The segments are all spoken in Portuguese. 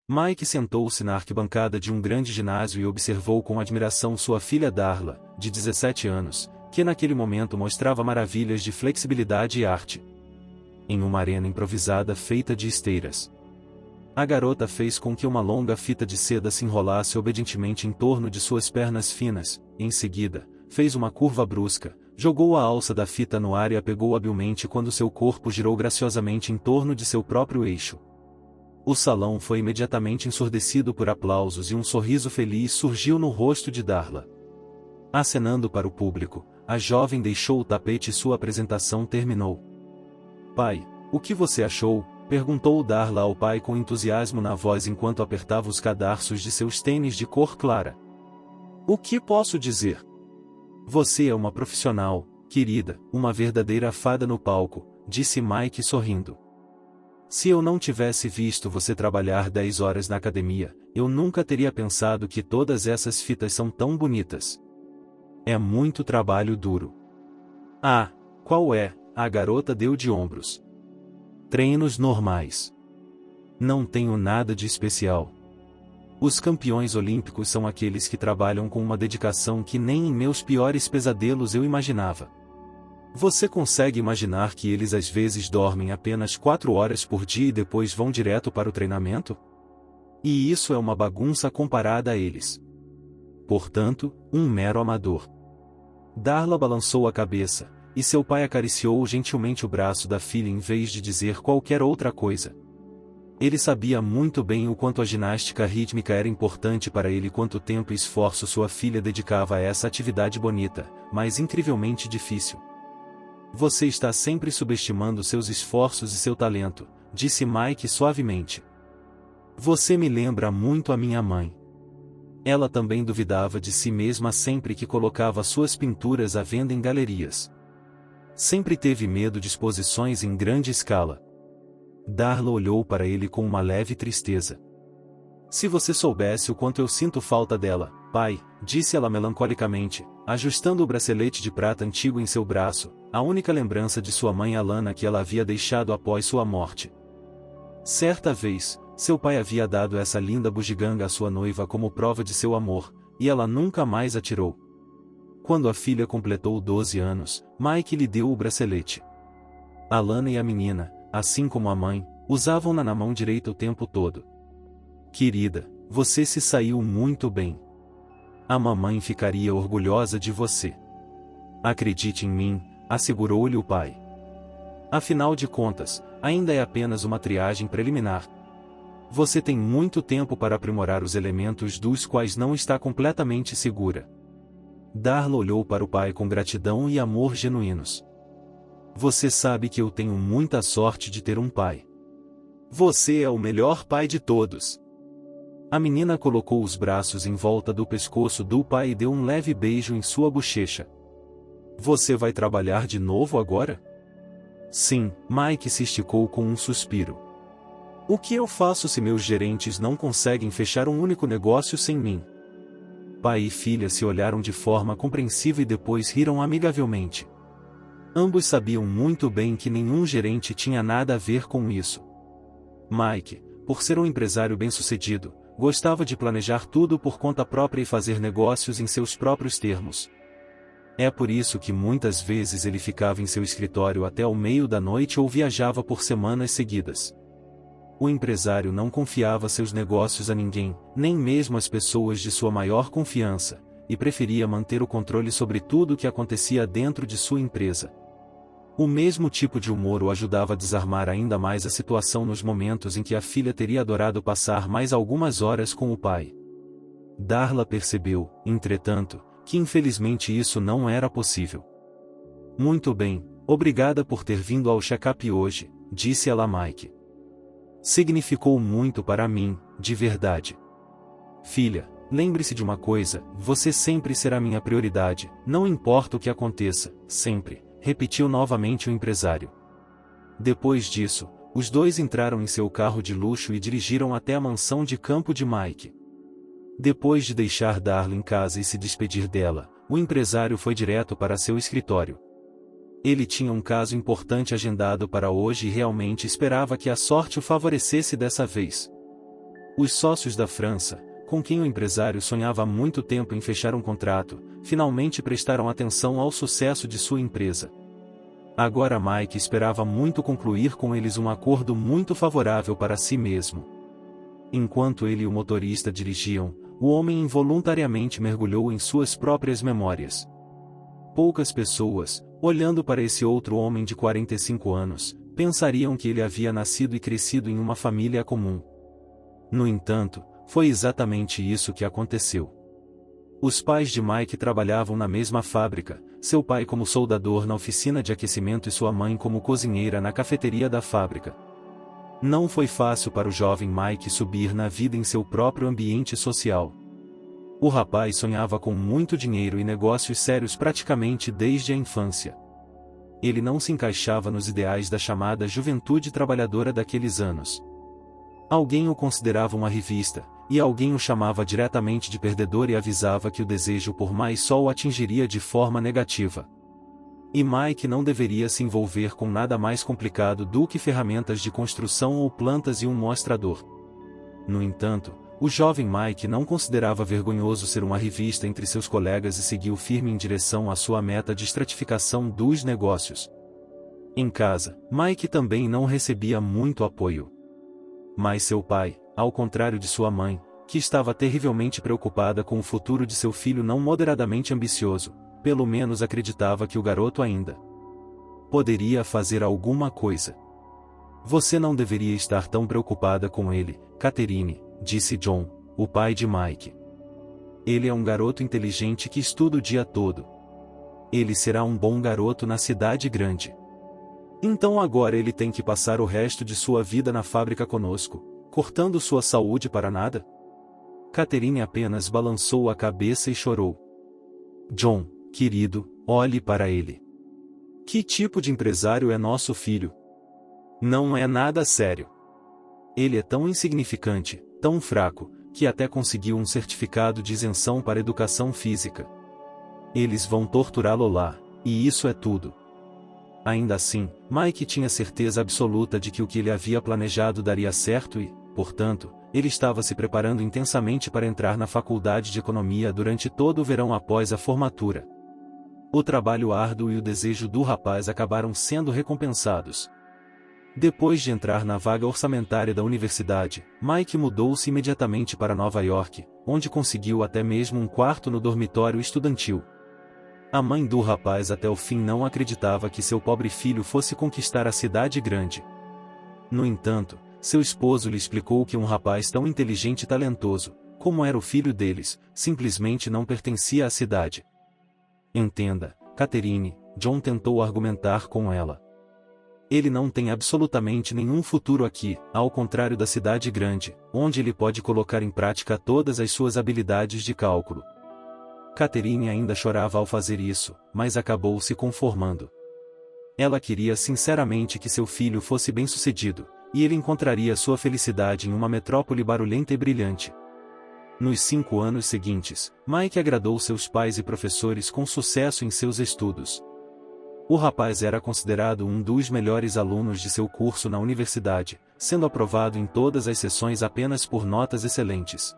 Mike sentou-se na arquibancada de um grande ginásio e observou com admiração sua filha Darla, de 17 anos, que naquele momento mostrava maravilhas de flexibilidade e arte. Em uma arena improvisada feita de esteiras, a garota fez com que uma longa fita de seda se enrolasse obedientemente em torno de suas pernas finas, e em seguida, fez uma curva brusca, jogou a alça da fita no ar e a pegou habilmente quando seu corpo girou graciosamente em torno de seu próprio eixo. O salão foi imediatamente ensurdecido por aplausos e um sorriso feliz surgiu no rosto de Darla. Acenando para o público, a jovem deixou o tapete e sua apresentação terminou. "Pai, o que você achou?", perguntou Darla ao pai com entusiasmo na voz enquanto apertava os cadarços de seus tênis de cor clara. "O que posso dizer? Você é uma profissional, querida, uma verdadeira fada no palco", disse Mike sorrindo. "Se eu não tivesse visto você trabalhar 10 horas na academia, eu nunca teria pensado que todas essas fitas são tão bonitas. É muito trabalho duro." "Ah, qual é?", a garota deu de ombros. "Treinos normais. Não tenho nada de especial. Os campeões olímpicos são aqueles que trabalham com uma dedicação que nem em meus piores pesadelos eu imaginava. Você consegue imaginar que eles às vezes dormem apenas 4 horas por dia e depois vão direto para o treinamento? E isso é uma bagunça comparada a eles. Portanto, um mero amador." Darla balançou a cabeça, e seu pai acariciou gentilmente o braço da filha em vez de dizer qualquer outra coisa. Ele sabia muito bem o quanto a ginástica rítmica era importante para ele e quanto tempo e esforço sua filha dedicava a essa atividade bonita, mas incrivelmente difícil. "Você está sempre subestimando seus esforços e seu talento", disse Mike suavemente. "Você me lembra muito a minha mãe. Ela também duvidava de si mesma sempre que colocava suas pinturas à venda em galerias. Sempre teve medo de exposições em grande escala." Darla olhou para ele com uma leve tristeza. "Se você soubesse o quanto eu sinto falta dela, pai", disse ela melancolicamente, ajustando o bracelete de prata antigo em seu braço, a única lembrança de sua mãe Alana que ela havia deixado após sua morte. Certa vez, seu pai havia dado essa linda bugiganga à sua noiva como prova de seu amor, e ela nunca mais a tirou. Quando a filha completou 12 anos, Mike lhe deu o bracelete. Alana e a menina, assim como a mãe, usavam-na na mão direita o tempo todo. "Querida, você se saiu muito bem. A mamãe ficaria orgulhosa de você. Acredite em mim", assegurou-lhe o pai. "Afinal de contas, ainda é apenas uma triagem preliminar. Você tem muito tempo para aprimorar os elementos dos quais não está completamente segura." Darla olhou para o pai com gratidão e amor genuínos. "Você sabe que eu tenho muita sorte de ter um pai. Você é o melhor pai de todos." A menina colocou os braços em volta do pescoço do pai e deu um leve beijo em sua bochecha. "Você vai trabalhar de novo agora?" "Sim", Mike se esticou com um suspiro. "O que eu faço se meus gerentes não conseguem fechar um único negócio sem mim?" Pai e filha se olharam de forma compreensiva e depois riram amigavelmente. Ambos sabiam muito bem que nenhum gerente tinha nada a ver com isso. Mike, por ser um empresário bem-sucedido, gostava de planejar tudo por conta própria e fazer negócios em seus próprios termos. É por isso que muitas vezes ele ficava em seu escritório até o meio da noite ou viajava por semanas seguidas. O empresário não confiava seus negócios a ninguém, nem mesmo às pessoas de sua maior confiança, e preferia manter o controle sobre tudo o que acontecia dentro de sua empresa. O mesmo tipo de humor o ajudava a desarmar ainda mais a situação nos momentos em que a filha teria adorado passar mais algumas horas com o pai. Darla percebeu, entretanto, que infelizmente isso não era possível. "Muito bem, obrigada por ter vindo ao check-up hoje", disse ela a Mike. "Significou muito para mim, de verdade. Filha, lembre-se de uma coisa, você sempre será minha prioridade, não importa o que aconteça, sempre", repetiu novamente o empresário. Depois disso, os dois entraram em seu carro de luxo e dirigiram até a mansão de campo de Mike. Depois de deixar Darla em casa e se despedir dela, o empresário foi direto para seu escritório. Ele tinha um caso importante agendado para hoje e realmente esperava que a sorte o favorecesse dessa vez. Os sócios da França, com quem o empresário sonhava há muito tempo em fechar um contrato, finalmente prestaram atenção ao sucesso de sua empresa. Agora Mike esperava muito concluir com eles um acordo muito favorável para si mesmo. Enquanto ele e o motorista dirigiam, o homem involuntariamente mergulhou em suas próprias memórias. Poucas pessoas, olhando para esse outro homem de 45 anos, pensariam que ele havia nascido e crescido em uma família comum. No entanto, foi exatamente isso que aconteceu. Os pais de Mike trabalhavam na mesma fábrica, seu pai como soldador na oficina de aquecimento e sua mãe como cozinheira na cafeteria da fábrica. Não foi fácil para o jovem Mike subir na vida em seu próprio ambiente social. O rapaz sonhava com muito dinheiro e negócios sérios praticamente desde a infância. Ele não se encaixava nos ideais da chamada juventude trabalhadora daqueles anos. Alguém o considerava uma revista, e alguém o chamava diretamente de perdedor e avisava que o desejo por mais só o atingiria de forma negativa. E Mike não deveria se envolver com nada mais complicado do que ferramentas de construção ou plantas e um mostrador. No entanto, o jovem Mike não considerava vergonhoso ser uma revista entre seus colegas e seguiu firme em direção à sua meta de estratificação dos negócios. Em casa, Mike também não recebia muito apoio. Mas seu pai, ao contrário de sua mãe, que estava terrivelmente preocupada com o futuro de seu filho não moderadamente ambicioso, pelo menos acreditava que o garoto ainda poderia fazer alguma coisa. Você não deveria estar tão preocupada com ele, Catherine, disse John, o pai de Mike. Ele é um garoto inteligente que estuda o dia todo. Ele será um bom garoto na cidade grande. Então agora ele tem que passar o resto de sua vida na fábrica conosco, cortando sua saúde para nada? Catherine apenas balançou a cabeça e chorou. John, querido, olhe para ele. Que tipo de empresário é nosso filho? Não é nada sério. Ele é tão insignificante, tão fraco, que até conseguiu um certificado de isenção para educação física. Eles vão torturá-lo lá, e isso é tudo. Ainda assim, Mike tinha certeza absoluta de que o que ele havia planejado daria certo e, portanto, ele estava se preparando intensamente para entrar na faculdade de economia durante todo o verão após a formatura. O trabalho árduo e o desejo do rapaz acabaram sendo recompensados. Depois de entrar na vaga orçamentária da universidade, Mike mudou-se imediatamente para Nova York, onde conseguiu até mesmo um quarto no dormitório estudantil. A mãe do rapaz até o fim não acreditava que seu pobre filho fosse conquistar a cidade grande. No entanto, seu esposo lhe explicou que um rapaz tão inteligente e talentoso, como era o filho deles, simplesmente não pertencia à cidade. Entenda, Catherine, John tentou argumentar com ela. Ele não tem absolutamente nenhum futuro aqui, ao contrário da cidade grande, onde ele pode colocar em prática todas as suas habilidades de cálculo. Catherine ainda chorava ao fazer isso, mas acabou se conformando. Ela queria sinceramente que seu filho fosse bem-sucedido, e ele encontraria sua felicidade em uma metrópole barulhenta e brilhante. Nos 5 anos seguintes, Mike agradou seus pais e professores com sucesso em seus estudos. O rapaz era considerado um dos melhores alunos de seu curso na universidade, sendo aprovado em todas as sessões apenas por notas excelentes.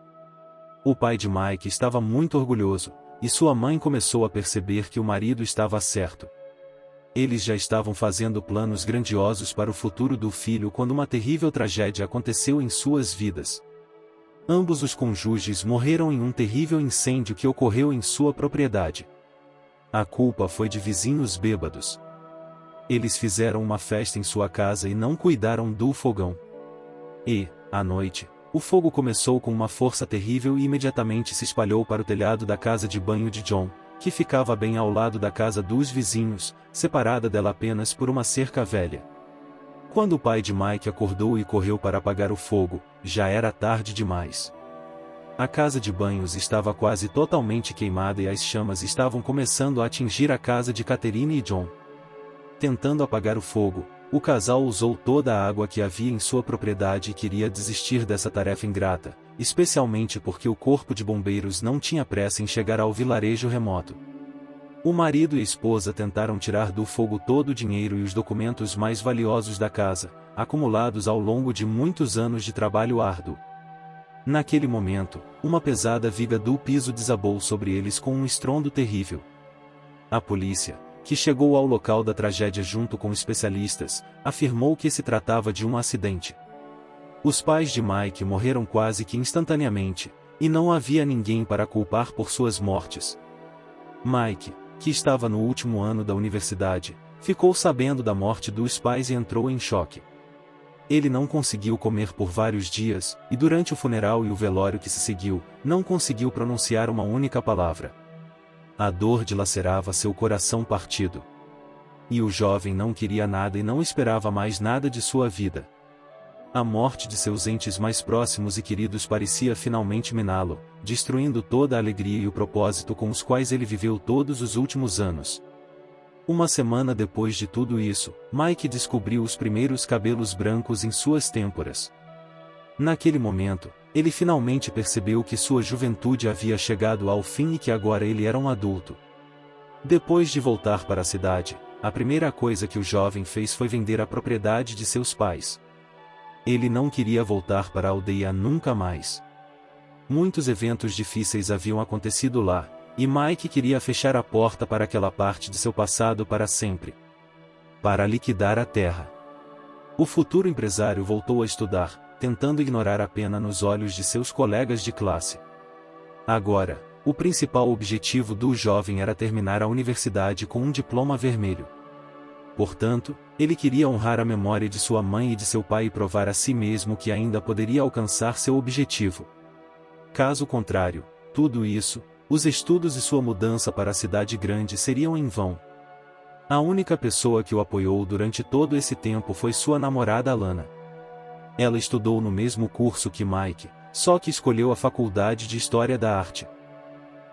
O pai de Mike estava muito orgulhoso, e sua mãe começou a perceber que o marido estava certo. Eles já estavam fazendo planos grandiosos para o futuro do filho quando uma terrível tragédia aconteceu em suas vidas. Ambos os cônjuges morreram em um terrível incêndio que ocorreu em sua propriedade. A culpa foi de vizinhos bêbados. Eles fizeram uma festa em sua casa e não cuidaram do fogão. E, à noite, o fogo começou com uma força terrível e imediatamente se espalhou para o telhado da casa de banho de John, que ficava bem ao lado da casa dos vizinhos, separada dela apenas por uma cerca velha. Quando o pai de Mike acordou e correu para apagar o fogo, já era tarde demais. A casa de banhos estava quase totalmente queimada e as chamas estavam começando a atingir a casa de Catherine e John. Tentando apagar o fogo, o casal usou toda a água que havia em sua propriedade e queria desistir dessa tarefa ingrata, especialmente porque o corpo de bombeiros não tinha pressa em chegar ao vilarejo remoto. O marido e a esposa tentaram tirar do fogo todo o dinheiro e os documentos mais valiosos da casa, acumulados ao longo de muitos anos de trabalho árduo. Naquele momento, uma pesada viga do piso desabou sobre eles com um estrondo terrível. A polícia, que chegou ao local da tragédia junto com especialistas, afirmou que se tratava de um acidente. Os pais de Mike morreram quase que instantaneamente, e não havia ninguém para culpar por suas mortes. Mike, que estava no último ano da universidade, ficou sabendo da morte dos pais e entrou em choque. Ele não conseguiu comer por vários dias, e durante o funeral e o velório que se seguiu, não conseguiu pronunciar uma única palavra. A dor dilacerava seu coração partido. E o jovem não queria nada e não esperava mais nada de sua vida. A morte de seus entes mais próximos e queridos parecia finalmente miná-lo, destruindo toda a alegria e o propósito com os quais ele viveu todos os últimos anos. Uma semana depois de tudo isso, Mike descobriu os primeiros cabelos brancos em suas têmporas. Naquele momento, ele finalmente percebeu que sua juventude havia chegado ao fim e que agora ele era um adulto. Depois de voltar para a cidade, a primeira coisa que o jovem fez foi vender a propriedade de seus pais. Ele não queria voltar para a aldeia nunca mais. Muitos eventos difíceis haviam acontecido lá, e Mike queria fechar a porta para aquela parte de seu passado para sempre. Para liquidar a terra. O futuro empresário voltou a estudar, tentando ignorar a pena nos olhos de seus colegas de classe. Agora, o principal objetivo do jovem era terminar a universidade com um diploma vermelho. Portanto, ele queria honrar a memória de sua mãe e de seu pai e provar a si mesmo que ainda poderia alcançar seu objetivo. Caso contrário, tudo isso, os estudos e sua mudança para a cidade grande seriam em vão. A única pessoa que o apoiou durante todo esse tempo foi sua namorada Alana. Ela estudou no mesmo curso que Mike, só que escolheu a faculdade de História da Arte.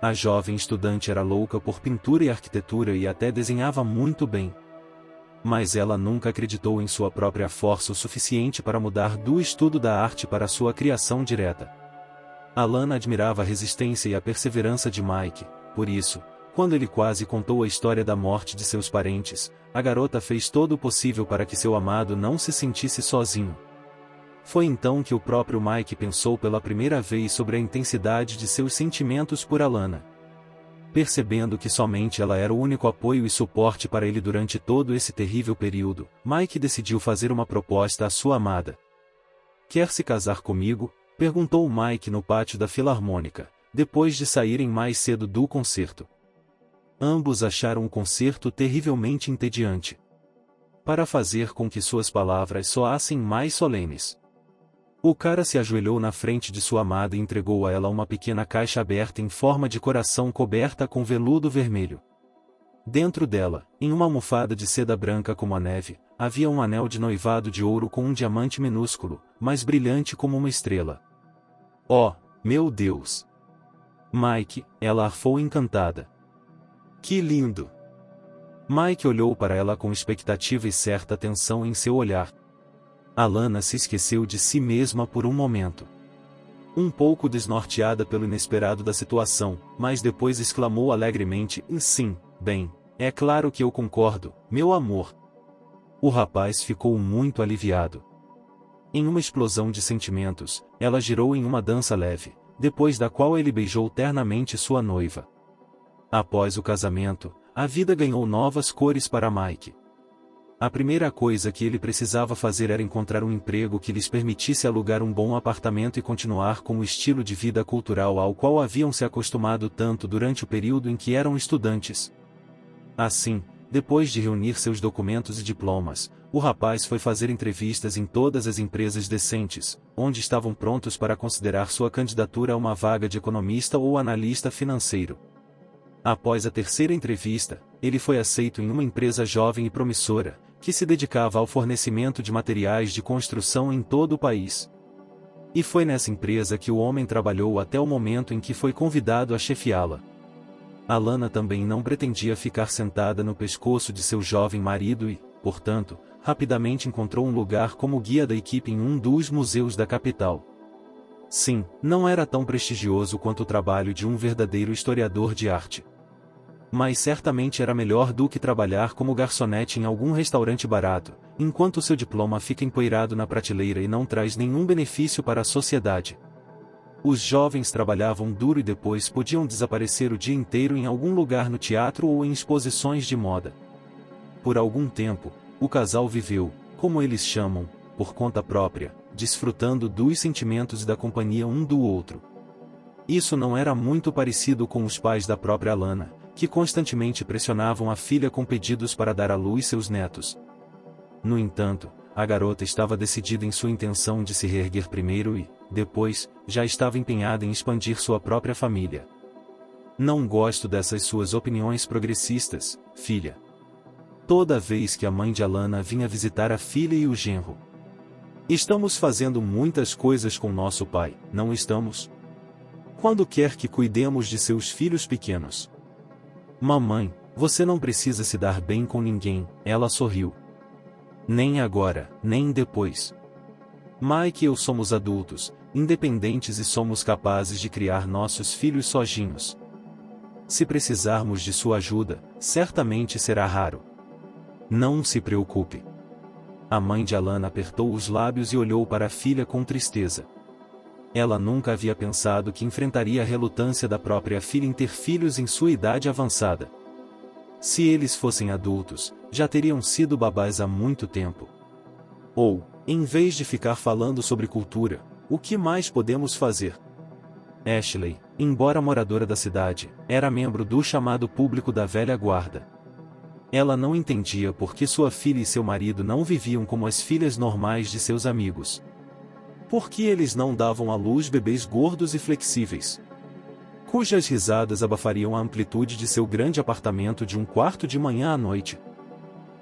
A jovem estudante era louca por pintura e arquitetura e até desenhava muito bem. Mas ela nunca acreditou em sua própria força o suficiente para mudar do estudo da arte para sua criação direta. Alana admirava a resistência e a perseverança de Mike, por isso, quando ele quase contou a história da morte de seus parentes, a garota fez todo o possível para que seu amado não se sentisse sozinho. Foi então que o próprio Mike pensou pela primeira vez sobre a intensidade de seus sentimentos por Alana. Percebendo que somente ela era o único apoio e suporte para ele durante todo esse terrível período, Mike decidiu fazer uma proposta à sua amada. "Quer se casar comigo?", perguntou Mike no pátio da Filarmônica, depois de saírem mais cedo do concerto. Ambos acharam o concerto terrivelmente entediante. Para fazer com que suas palavras soassem mais solenes, o cara se ajoelhou na frente de sua amada e entregou a ela uma pequena caixa aberta em forma de coração coberta com veludo vermelho. Dentro dela, em uma almofada de seda branca como a neve, havia um anel de noivado de ouro com um diamante minúsculo, mas brilhante como uma estrela. "Oh, meu Deus! Mike", ela arfou encantada. "Que lindo!" Mike olhou para ela com expectativa e certa tensão em seu olhar. Alana se esqueceu de si mesma por um momento. Um pouco desnorteada pelo inesperado da situação, mas depois exclamou alegremente: "Sim, bem, é claro que eu concordo, meu amor." O rapaz ficou muito aliviado. Em uma explosão de sentimentos, ela girou em uma dança leve, depois da qual ele beijou ternamente sua noiva. Após o casamento, a vida ganhou novas cores para Mike. A primeira coisa que ele precisava fazer era encontrar um emprego que lhes permitisse alugar um bom apartamento e continuar com o estilo de vida cultural ao qual haviam se acostumado tanto durante o período em que eram estudantes. Assim, depois de reunir seus documentos e diplomas, o rapaz foi fazer entrevistas em todas as empresas decentes, onde estavam prontos para considerar sua candidatura a uma vaga de economista ou analista financeiro. Após a terceira entrevista, ele foi aceito em uma empresa jovem e promissora, que se dedicava ao fornecimento de materiais de construção em todo o país. E foi nessa empresa que o homem trabalhou até o momento em que foi convidado a chefiá-la. Alana também não pretendia ficar sentada no pescoço de seu jovem marido e, portanto, rapidamente encontrou um lugar como guia da equipe em um dos museus da capital. Sim, não era tão prestigioso quanto o trabalho de um verdadeiro historiador de arte. Mas certamente era melhor do que trabalhar como garçonete em algum restaurante barato, enquanto seu diploma fica empoeirado na prateleira e não traz nenhum benefício para a sociedade. Os jovens trabalhavam duro e depois podiam desaparecer o dia inteiro em algum lugar no teatro ou em exposições de moda. Por algum tempo, o casal viveu, como eles chamam, por conta própria, desfrutando dos sentimentos e da companhia um do outro. Isso não era muito parecido com os pais da própria Alana, que constantemente pressionavam a filha com pedidos para dar à luz seus netos. No entanto, a garota estava decidida em sua intenção de se reerguer primeiro e, depois, já estava empenhada em expandir sua própria família. Não gosto dessas suas opiniões progressistas, filha. Toda vez que a mãe de Alana vinha visitar a filha e o genro. Estamos fazendo muitas coisas com nosso pai, não estamos? Quando quer que cuidemos de seus filhos pequenos? Mamãe, você não precisa se dar bem com ninguém, ela sorriu. Nem agora, nem depois. Mike e eu somos adultos, independentes e somos capazes de criar nossos filhos sozinhos. Se precisarmos de sua ajuda, certamente será raro. Não se preocupe. A mãe de Alana apertou os lábios e olhou para a filha com tristeza. Ela nunca havia pensado que enfrentaria a relutância da própria filha em ter filhos em sua idade avançada. Se eles fossem adultos, já teriam sido babás há muito tempo. Ou, em vez de ficar falando sobre cultura, o que mais podemos fazer? Ashley, embora moradora da cidade, era membro do chamado público da velha guarda. Ela não entendia por que sua filha e seu marido não viviam como as filhas normais de seus amigos. Por que eles não davam à luz bebês gordos e flexíveis? Cujas risadas abafariam a amplitude de seu grande apartamento de um quarto de manhã à noite.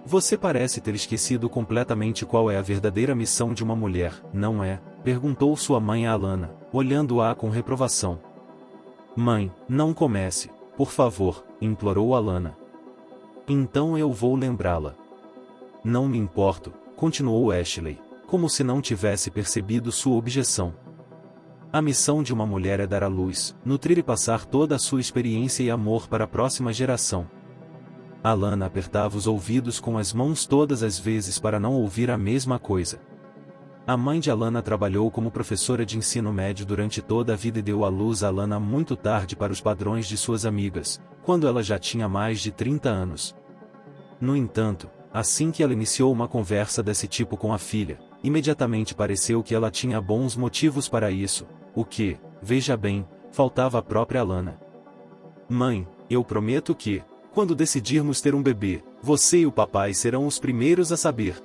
Você parece ter esquecido completamente qual é a verdadeira missão de uma mulher, não é? Perguntou sua mãe a Alana, olhando-a com reprovação. Mãe, não comece, por favor, implorou Alana. Então eu vou lembrá-la. Não me importo, continuou Ashley, como se não tivesse percebido sua objeção. A missão de uma mulher é dar à luz, nutrir e passar toda a sua experiência e amor para a próxima geração. Alana apertava os ouvidos com as mãos todas as vezes para não ouvir a mesma coisa. A mãe de Alana trabalhou como professora de ensino médio durante toda a vida e deu à luz a Alana muito tarde para os padrões de suas amigas, quando ela já tinha mais de 30 anos. No entanto, assim que ela iniciou uma conversa desse tipo com a filha, imediatamente pareceu que ela tinha bons motivos para isso, o que, veja bem, faltava à própria Alana. Mãe, eu prometo que, quando decidirmos ter um bebê, você e o papai serão os primeiros a saber.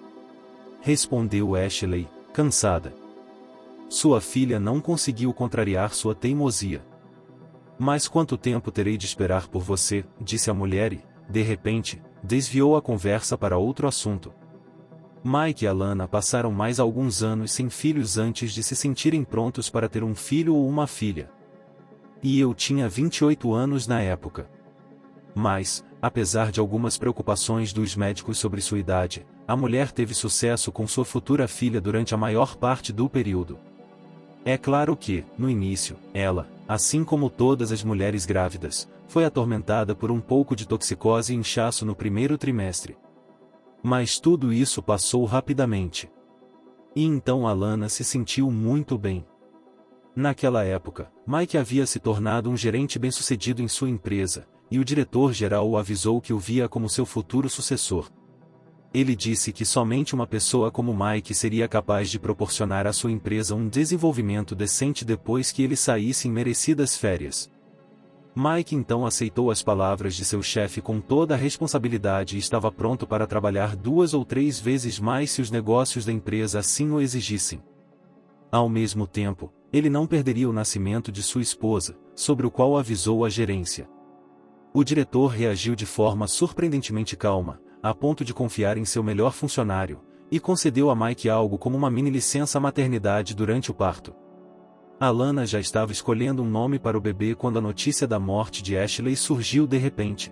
Respondeu Ashley, cansada. Sua filha não conseguiu contrariar sua teimosia. Mas quanto tempo terei de esperar por você, disse a mulher e, de repente, desviou a conversa para outro assunto. Mike e Alana passaram mais alguns anos sem filhos antes de se sentirem prontos para ter um filho ou uma filha. E eu tinha 28 anos na época. Mas, apesar de algumas preocupações dos médicos sobre sua idade, a mulher teve sucesso com sua futura filha durante a maior parte do período. É claro que, no início, ela, assim como todas as mulheres grávidas, foi atormentada por um pouco de toxicose e inchaço no primeiro trimestre. Mas tudo isso passou rapidamente. E então Alana se sentiu muito bem. Naquela época, Mike havia se tornado um gerente bem-sucedido em sua empresa, e o diretor-geral o avisou que o via como seu futuro sucessor. Ele disse que somente uma pessoa como Mike seria capaz de proporcionar à sua empresa um desenvolvimento decente depois que ele saísse em merecidas férias. Mike então aceitou as palavras de seu chefe com toda a responsabilidade e estava pronto para trabalhar 2 ou 3 vezes mais se os negócios da empresa assim o exigissem. Ao mesmo tempo, ele não perderia o nascimento de sua esposa, sobre o qual avisou a gerência. O diretor reagiu de forma surpreendentemente calma, a ponto de confiar em seu melhor funcionário, e concedeu a Mike algo como uma mini-licença maternidade durante o parto. Alana já estava escolhendo um nome para o bebê quando a notícia da morte de Ashley surgiu de repente.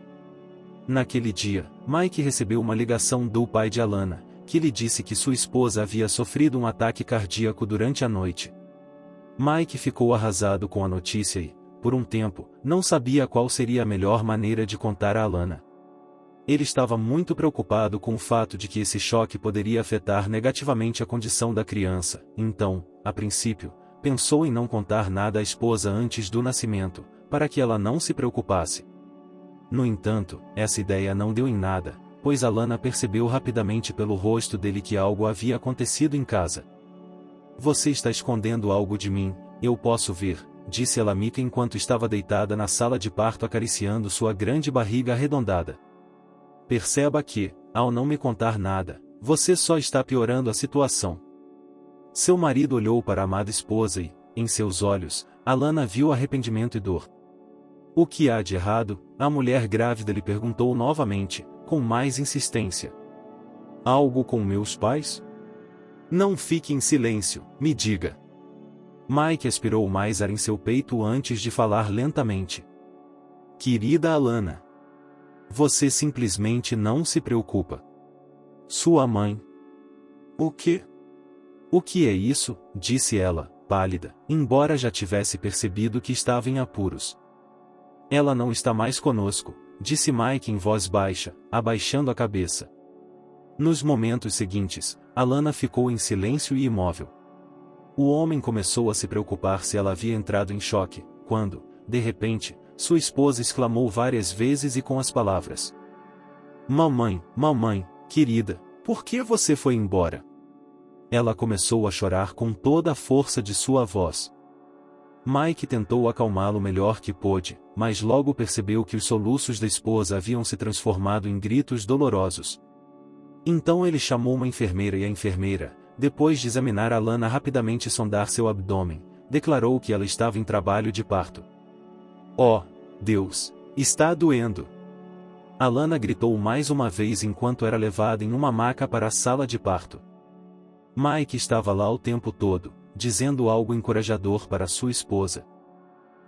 Naquele dia, Mike recebeu uma ligação do pai de Alana, que lhe disse que sua esposa havia sofrido um ataque cardíaco durante a noite. Mike ficou arrasado com a notícia e, por um tempo, não sabia qual seria a melhor maneira de contar a Alana. Ele estava muito preocupado com o fato de que esse choque poderia afetar negativamente a condição da criança, então, a princípio, pensou em não contar nada à esposa antes do nascimento, para que ela não se preocupasse. No entanto, essa ideia não deu em nada, pois Alana percebeu rapidamente pelo rosto dele que algo havia acontecido em casa. Você está escondendo algo de mim, eu posso ver, disse ela a Mika enquanto estava deitada na sala de parto acariciando sua grande barriga arredondada. Perceba que, ao não me contar nada, você só está piorando a situação. Seu marido olhou para a amada esposa e, em seus olhos, Alana viu arrependimento e dor. O que há de errado? A mulher grávida lhe perguntou novamente, com mais insistência. Algo com meus pais? Não fique em silêncio, me diga. Mike aspirou mais ar em seu peito antes de falar lentamente. Querida Alana. Você simplesmente não se preocupa. Sua mãe. O quê? O que é isso? Disse ela, pálida, embora já tivesse percebido que estava em apuros. Ela não está mais conosco, disse Mike em voz baixa, abaixando a cabeça. Nos momentos seguintes, Alana ficou em silêncio e imóvel. O homem começou a se preocupar se ela havia entrado em choque, quando, de repente, sua esposa exclamou várias vezes e com as palavras: Mamãe, mamãe, querida, por que você foi embora? Ela começou a chorar com toda a força de sua voz. Mike tentou acalmá-lo melhor que pôde, mas logo percebeu que os soluços da esposa haviam se transformado em gritos dolorosos. Então ele chamou uma enfermeira e a enfermeira, depois de examinar Alana rapidamente e sondar seu abdômen, declarou que ela estava em trabalho de parto. Oh, Deus, está doendo! Alana gritou mais uma vez enquanto era levada em uma maca para a sala de parto. Mike estava lá o tempo todo, dizendo algo encorajador para sua esposa.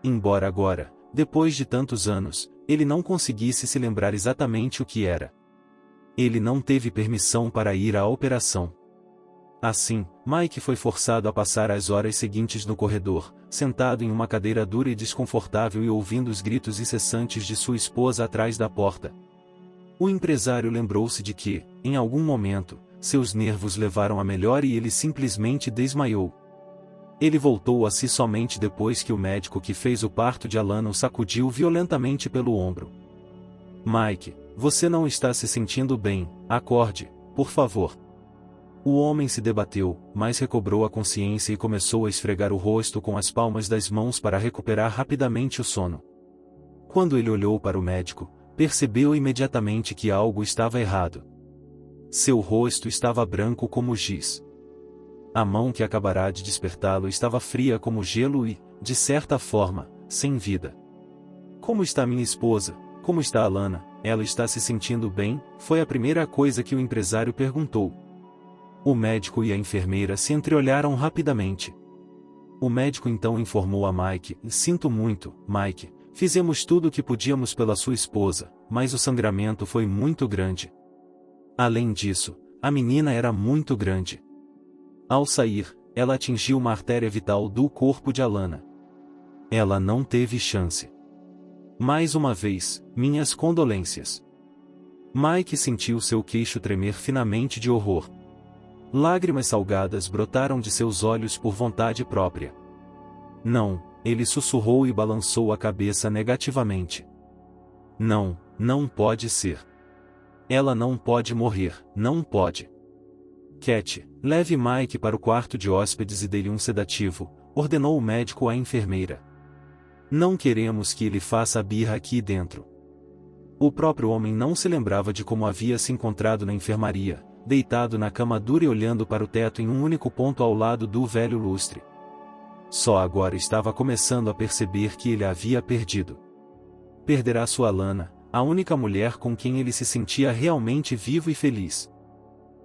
Embora agora, depois de tantos anos, ele não conseguisse se lembrar exatamente o que era. Ele não teve permissão para ir à operação. Assim, Mike foi forçado a passar as horas seguintes no corredor, sentado em uma cadeira dura e desconfortável e ouvindo os gritos incessantes de sua esposa atrás da porta. O empresário lembrou-se de que, em algum momento, seus nervos levaram a melhor e ele simplesmente desmaiou. Ele voltou a si somente depois que o médico que fez o parto de Alana o sacudiu violentamente pelo ombro. Mike, você não está se sentindo bem, acorde, por favor. O homem se debateu, mas recobrou a consciência e começou a esfregar o rosto com as palmas das mãos para recuperar rapidamente o sono. Quando ele olhou para o médico, percebeu imediatamente que algo estava errado. Seu rosto estava branco como giz. A mão que acabará de despertá-lo estava fria como gelo e, de certa forma, sem vida. Como está minha esposa? Como está Alana? Ela está se sentindo bem? Foi a primeira coisa que o empresário perguntou. O médico e a enfermeira se entreolharam rapidamente. O médico então informou a Mike: Sinto muito, Mike, fizemos tudo o que podíamos pela sua esposa, mas o sangramento foi muito grande. Além disso, a menina era muito grande. Ao sair, ela atingiu uma artéria vital do corpo de Alana. Ela não teve chance. Mais uma vez, minhas condolências. Mike sentiu seu queixo tremer finamente de horror. Lágrimas salgadas brotaram de seus olhos por vontade própria. Não, ele sussurrou e balançou a cabeça negativamente. Não, não pode ser. Ela não pode morrer, não pode. Cat, leve Mike para o quarto de hóspedes e dê-lhe um sedativo, ordenou o médico à enfermeira. Não queremos que ele faça a birra aqui dentro. O próprio homem não se lembrava de como havia se encontrado na enfermaria, deitado na cama dura e olhando para o teto em um único ponto ao lado do velho lustre. Só agora estava começando a perceber que ele havia perdido. Perderá sua Alana, a única mulher com quem ele se sentia realmente vivo e feliz.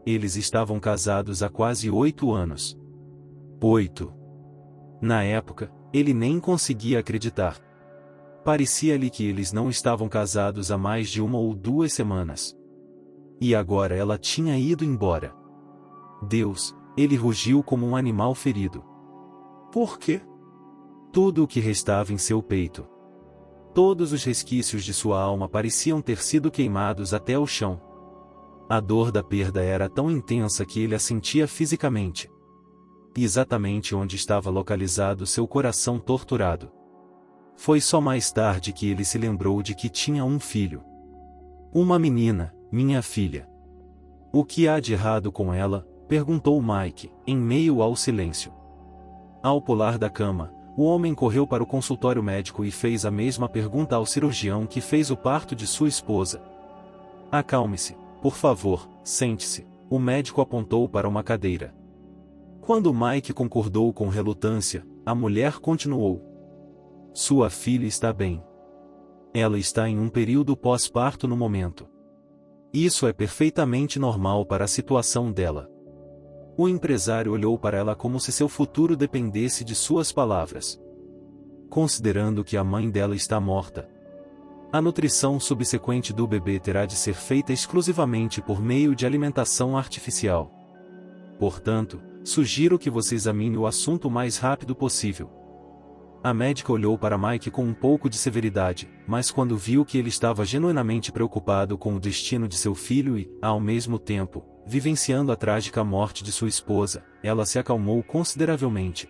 Eles estavam casados há quase 8 anos. 8. Na época, ele nem conseguia acreditar. Parecia-lhe que eles não estavam casados há mais de 1 ou 2 semanas. E agora ela tinha ido embora. Deus, ele rugiu como um animal ferido. Por quê? Tudo o que restava em seu peito. Todos os resquícios de sua alma pareciam ter sido queimados até o chão. A dor da perda era tão intensa que ele a sentia fisicamente. e exatamente onde estava localizado seu coração torturado. Foi só mais tarde que ele se lembrou de que tinha um filho. Uma menina, minha filha. O que há de errado com ela? Perguntou Mike, em meio ao silêncio. Ao pular da cama, o homem correu para o consultório médico e fez a mesma pergunta ao cirurgião que fez o parto de sua esposa. Acalme-se, por favor, sente-se. O médico apontou para uma cadeira. Quando Mike concordou com relutância, a mulher continuou. Sua filha está bem. Ela está em um período pós-parto no momento. Isso é perfeitamente normal para a situação dela. O empresário olhou para ela como se seu futuro dependesse de suas palavras. Considerando que a mãe dela está morta, a nutrição subsequente do bebê terá de ser feita exclusivamente por meio de alimentação artificial. Portanto, sugiro que você examine o assunto o mais rápido possível. A médica olhou para Mike com um pouco de severidade, mas quando viu que ele estava genuinamente preocupado com o destino de seu filho e, ao mesmo tempo, vivenciando a trágica morte de sua esposa, ela se acalmou consideravelmente.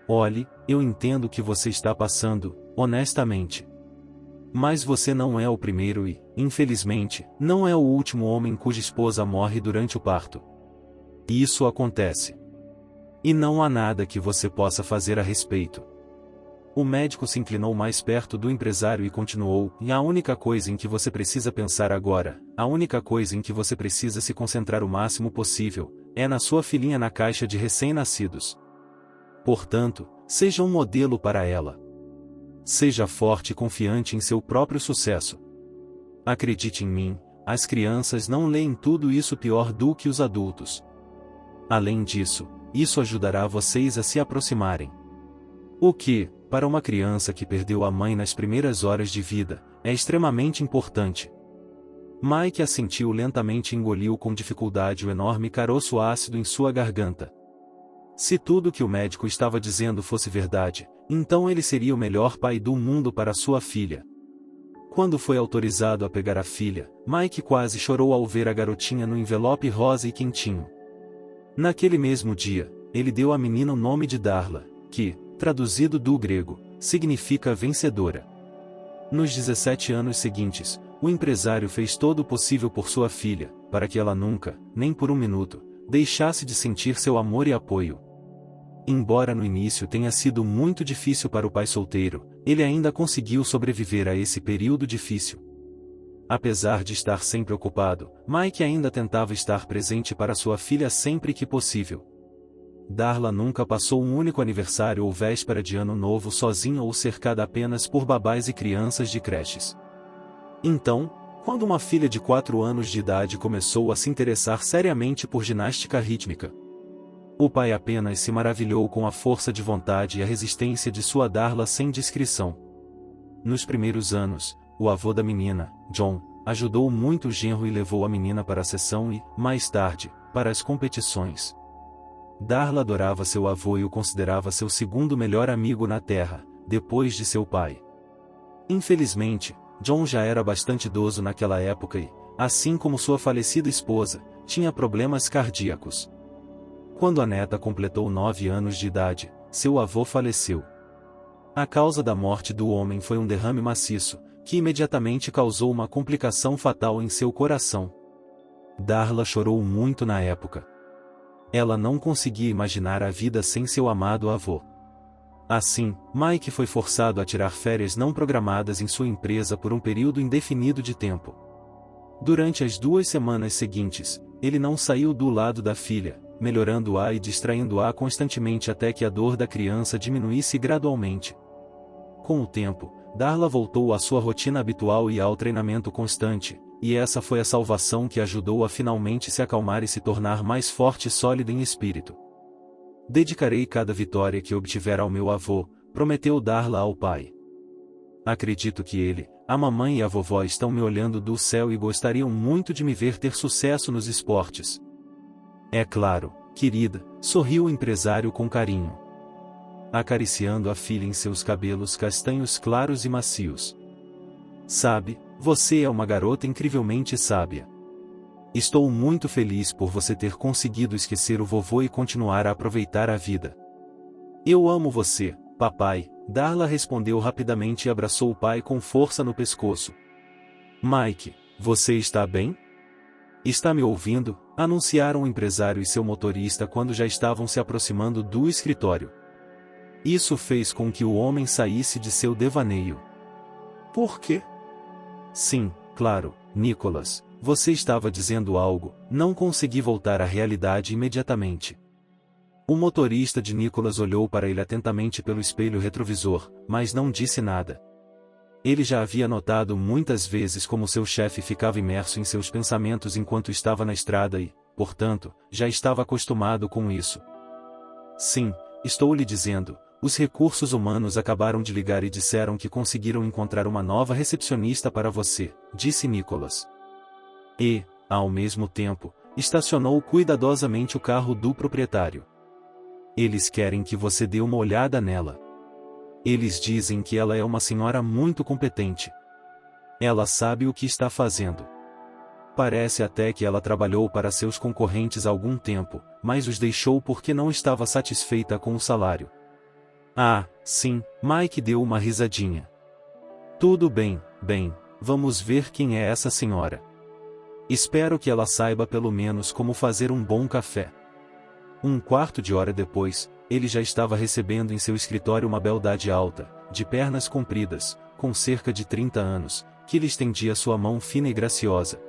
Olhe, eu entendo o que você está passando, honestamente. Mas você não é o primeiro e, infelizmente, não é o último homem cuja esposa morre durante o parto. Isso acontece. E não há nada que você possa fazer a respeito. O médico se inclinou mais perto do empresário e continuou, e a única coisa em que você precisa pensar agora, a única coisa em que você precisa se concentrar o máximo possível, é na sua filhinha na caixa de recém-nascidos. Portanto, seja um modelo para ela. Seja forte e confiante em seu próprio sucesso. Acredite em mim, as crianças não leem tudo isso pior do que os adultos. Além disso, isso ajudará vocês a se aproximarem. O que, para uma criança que perdeu a mãe nas primeiras horas de vida, é extremamente importante. Mike assentiu lentamente e engoliu com dificuldade o enorme caroço ácido em sua garganta. Se tudo o que o médico estava dizendo fosse verdade, então ele seria o melhor pai do mundo para sua filha. Quando foi autorizado a pegar a filha, Mike quase chorou ao ver a garotinha no envelope rosa e quentinho. Naquele mesmo dia, ele deu à menina o nome de Darla, que, traduzido do grego, significa vencedora. Nos 17 anos seguintes, o empresário fez todo o possível por sua filha, para que ela nunca, nem por um minuto, deixasse de sentir seu amor e apoio. Embora no início tenha sido muito difícil para o pai solteiro, ele ainda conseguiu sobreviver a esse período difícil. Apesar de estar sempre ocupado, Mike ainda tentava estar presente para sua filha sempre que possível. Darla nunca passou um único aniversário ou véspera de ano novo sozinha ou cercada apenas por babás e crianças de creches. Então, quando uma filha de 4 anos de idade começou a se interessar seriamente por ginástica rítmica, o pai apenas se maravilhou com a força de vontade e a resistência de sua Darla sem descrição. Nos primeiros anos, o avô da menina, John, ajudou muito o genro e levou a menina para a sessão e, mais tarde, para as competições. Darla adorava seu avô e o considerava seu segundo melhor amigo na Terra, depois de seu pai. Infelizmente, John já era bastante idoso naquela época e, assim como sua falecida esposa, tinha problemas cardíacos. Quando a neta completou 9 anos de idade, seu avô faleceu. A causa da morte do homem foi um derrame maciço, que imediatamente causou uma complicação fatal em seu coração. Darla chorou muito na época. Ela não conseguia imaginar a vida sem seu amado avô. Assim, Mike foi forçado a tirar férias não programadas em sua empresa por um período indefinido de tempo. Durante as 2 semanas seguintes, ele não saiu do lado da filha, melhorando-a e distraindo-a constantemente até que a dor da criança diminuísse gradualmente. Com o tempo, Darla voltou à sua rotina habitual e ao treinamento constante, e essa foi a salvação que ajudou a finalmente se acalmar e se tornar mais forte e sólida em espírito. Dedicarei cada vitória que obtiver ao meu avô, prometeu Darla ao pai. Acredito que ele, a mamãe e a vovó estão me olhando do céu e gostariam muito de me ver ter sucesso nos esportes. É claro, querida, sorriu o empresário com carinho, acariciando a filha em seus cabelos castanhos claros e macios. Sabe, você é uma garota incrivelmente sábia. Estou muito feliz por você ter conseguido esquecer o vovô e continuar a aproveitar a vida. Eu amo você, papai, Darla respondeu rapidamente e abraçou o pai com força no pescoço. Mike, você está bem? Está me ouvindo? Anunciaram o empresário e seu motorista quando já estavam se aproximando do escritório. Isso fez com que o homem saísse de seu devaneio. Por quê? Sim, claro, Nicholas, você estava dizendo algo, não consegui voltar à realidade imediatamente. O motorista de Nicholas olhou para ele atentamente pelo espelho retrovisor, mas não disse nada. Ele já havia notado muitas vezes como seu chefe ficava imerso em seus pensamentos enquanto estava na estrada e, portanto, já estava acostumado com isso. Sim, estou lhe dizendo, os recursos humanos acabaram de ligar e disseram que conseguiram encontrar uma nova recepcionista para você, disse Nicholas. E, ao mesmo tempo, estacionou cuidadosamente o carro do proprietário. Eles querem que você dê uma olhada nela. Eles dizem que ela é uma senhora muito competente. Ela sabe o que está fazendo. Parece até que ela trabalhou para seus concorrentes há algum tempo, mas os deixou porque não estava satisfeita com o salário. Ah, sim, Mike deu uma risadinha. Tudo bem, vamos ver quem é essa senhora. Espero que ela saiba pelo menos como fazer um bom café. Um quarto de hora depois, ele já estava recebendo em seu escritório uma beldade alta, de pernas compridas, com cerca de 30 anos, que lhe estendia sua mão fina e graciosa.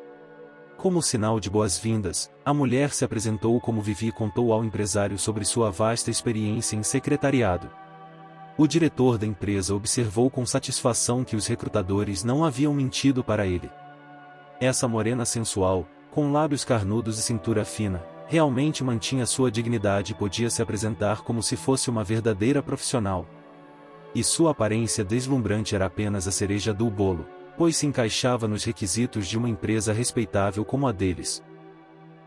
Como sinal de boas-vindas, a mulher se apresentou como Vivi e contou ao empresário sobre sua vasta experiência em secretariado. O diretor da empresa observou com satisfação que os recrutadores não haviam mentido para ele. Essa morena sensual, com lábios carnudos e cintura fina, realmente mantinha sua dignidade e podia se apresentar como se fosse uma verdadeira profissional. E sua aparência deslumbrante era apenas a cereja do bolo, pois se encaixava nos requisitos de uma empresa respeitável como a deles.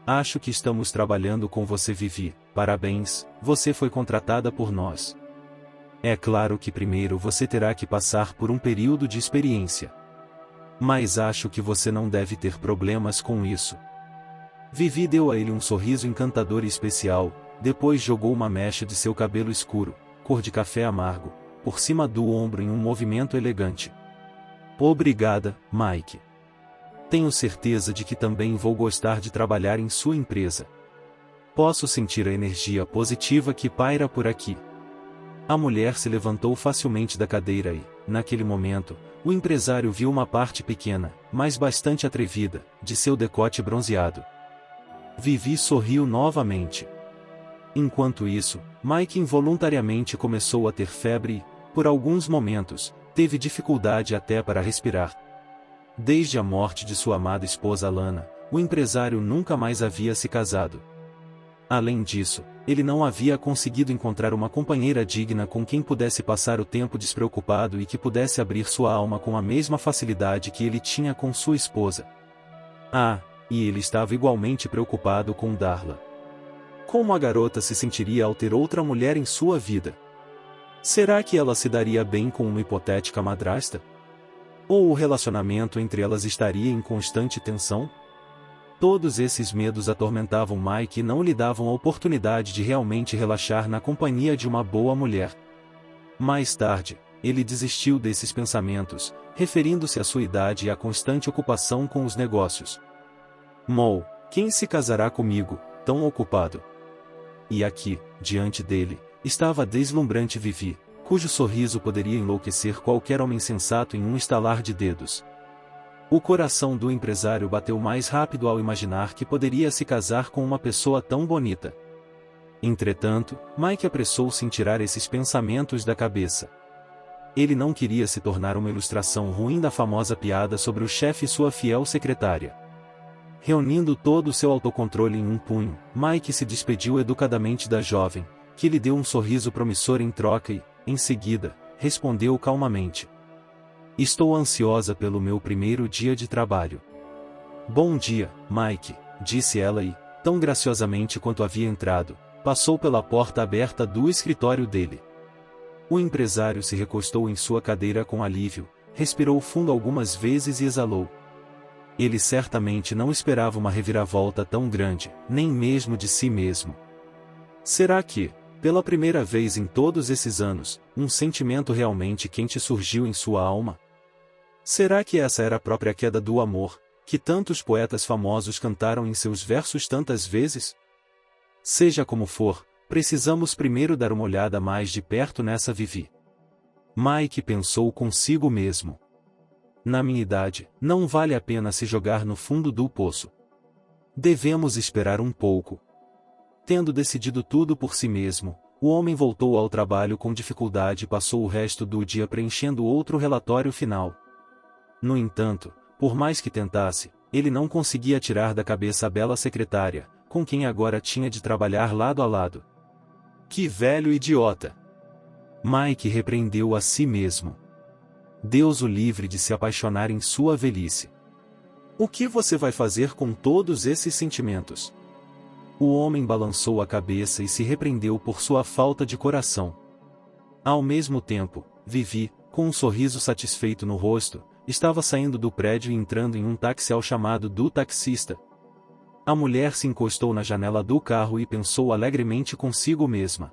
Acho que estamos trabalhando com você, Vivi, parabéns, você foi contratada por nós. É claro que primeiro você terá que passar por um período de experiência. Mas acho que você não deve ter problemas com isso. Vivi deu a ele um sorriso encantador e especial, depois jogou uma mecha de seu cabelo escuro, cor de café amargo, por cima do ombro em um movimento elegante. Obrigada, Mike. Tenho certeza de que também vou gostar de trabalhar em sua empresa. Posso sentir a energia positiva que paira por aqui. A mulher se levantou facilmente da cadeira e, naquele momento, o empresário viu uma parte pequena, mas bastante atrevida, de seu decote bronzeado. Vivi sorriu novamente. Enquanto isso, Mike involuntariamente começou a ter febre e, por alguns momentos, teve dificuldade até para respirar. Desde a morte de sua amada esposa Lana, o empresário nunca mais havia se casado. Além disso, ele não havia conseguido encontrar uma companheira digna com quem pudesse passar o tempo despreocupado e que pudesse abrir sua alma com a mesma facilidade que ele tinha com sua esposa. Ah, e ele estava igualmente preocupado com Darla. Como a garota se sentiria ao ter outra mulher em sua vida? Será que ela se daria bem com uma hipotética madrasta? Ou o relacionamento entre elas estaria em constante tensão? Todos esses medos atormentavam Mike e não lhe davam a oportunidade de realmente relaxar na companhia de uma boa mulher. Mais tarde, ele desistiu desses pensamentos, referindo-se à sua idade e à constante ocupação com os negócios. Mo, quem se casará comigo, tão ocupado? E aqui, diante dele, estava a deslumbrante Vivi, cujo sorriso poderia enlouquecer qualquer homem sensato em um estalar de dedos. O coração do empresário bateu mais rápido ao imaginar que poderia se casar com uma pessoa tão bonita. Entretanto, Mike apressou-se em tirar esses pensamentos da cabeça. Ele não queria se tornar uma ilustração ruim da famosa piada sobre o chefe e sua fiel secretária. Reunindo todo o seu autocontrole em um punho, Mike se despediu educadamente da jovem, que lhe deu um sorriso promissor em troca e, em seguida, respondeu calmamente. Estou ansiosa pelo meu primeiro dia de trabalho. Bom dia, Mike, disse ela e, tão graciosamente quanto havia entrado, passou pela porta aberta do escritório dele. O empresário se recostou em sua cadeira com alívio, respirou fundo algumas vezes e exalou. Ele certamente não esperava uma reviravolta tão grande, nem mesmo de si mesmo. Será que, pela primeira vez em todos esses anos, um sentimento realmente quente surgiu em sua alma? Será que essa era a própria queda do amor, que tantos poetas famosos cantaram em seus versos tantas vezes? Seja como for, precisamos primeiro dar uma olhada mais de perto nessa Vivi. Mike pensou consigo mesmo. Na minha idade, não vale a pena se jogar no fundo do poço. Devemos esperar um pouco. Tendo decidido tudo por si mesmo, o homem voltou ao trabalho com dificuldade e passou o resto do dia preenchendo outro relatório final. No entanto, por mais que tentasse, ele não conseguia tirar da cabeça a bela secretária, com quem agora tinha de trabalhar lado a lado. Que velho idiota! Mike repreendeu a si mesmo. Deus o livre de se apaixonar em sua velhice. O que você vai fazer com todos esses sentimentos? O homem balançou a cabeça e se repreendeu por sua falta de coração. Ao mesmo tempo, Vivi, com um sorriso satisfeito no rosto, estava saindo do prédio e entrando em um táxi ao chamado do taxista. A mulher se encostou na janela do carro e pensou alegremente consigo mesma.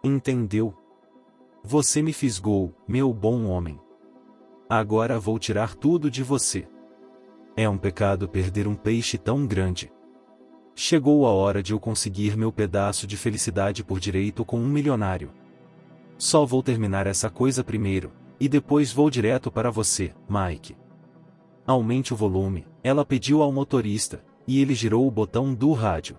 Entendeu? Você me fisgou, meu bom homem. Agora vou tirar tudo de você. É um pecado perder um peixe tão grande. Chegou a hora de eu conseguir meu pedaço de felicidade por direito com um milionário. Só vou terminar essa coisa primeiro, e depois vou direto para você, Mike. Aumente o volume, ela pediu ao motorista, e ele girou o botão do rádio.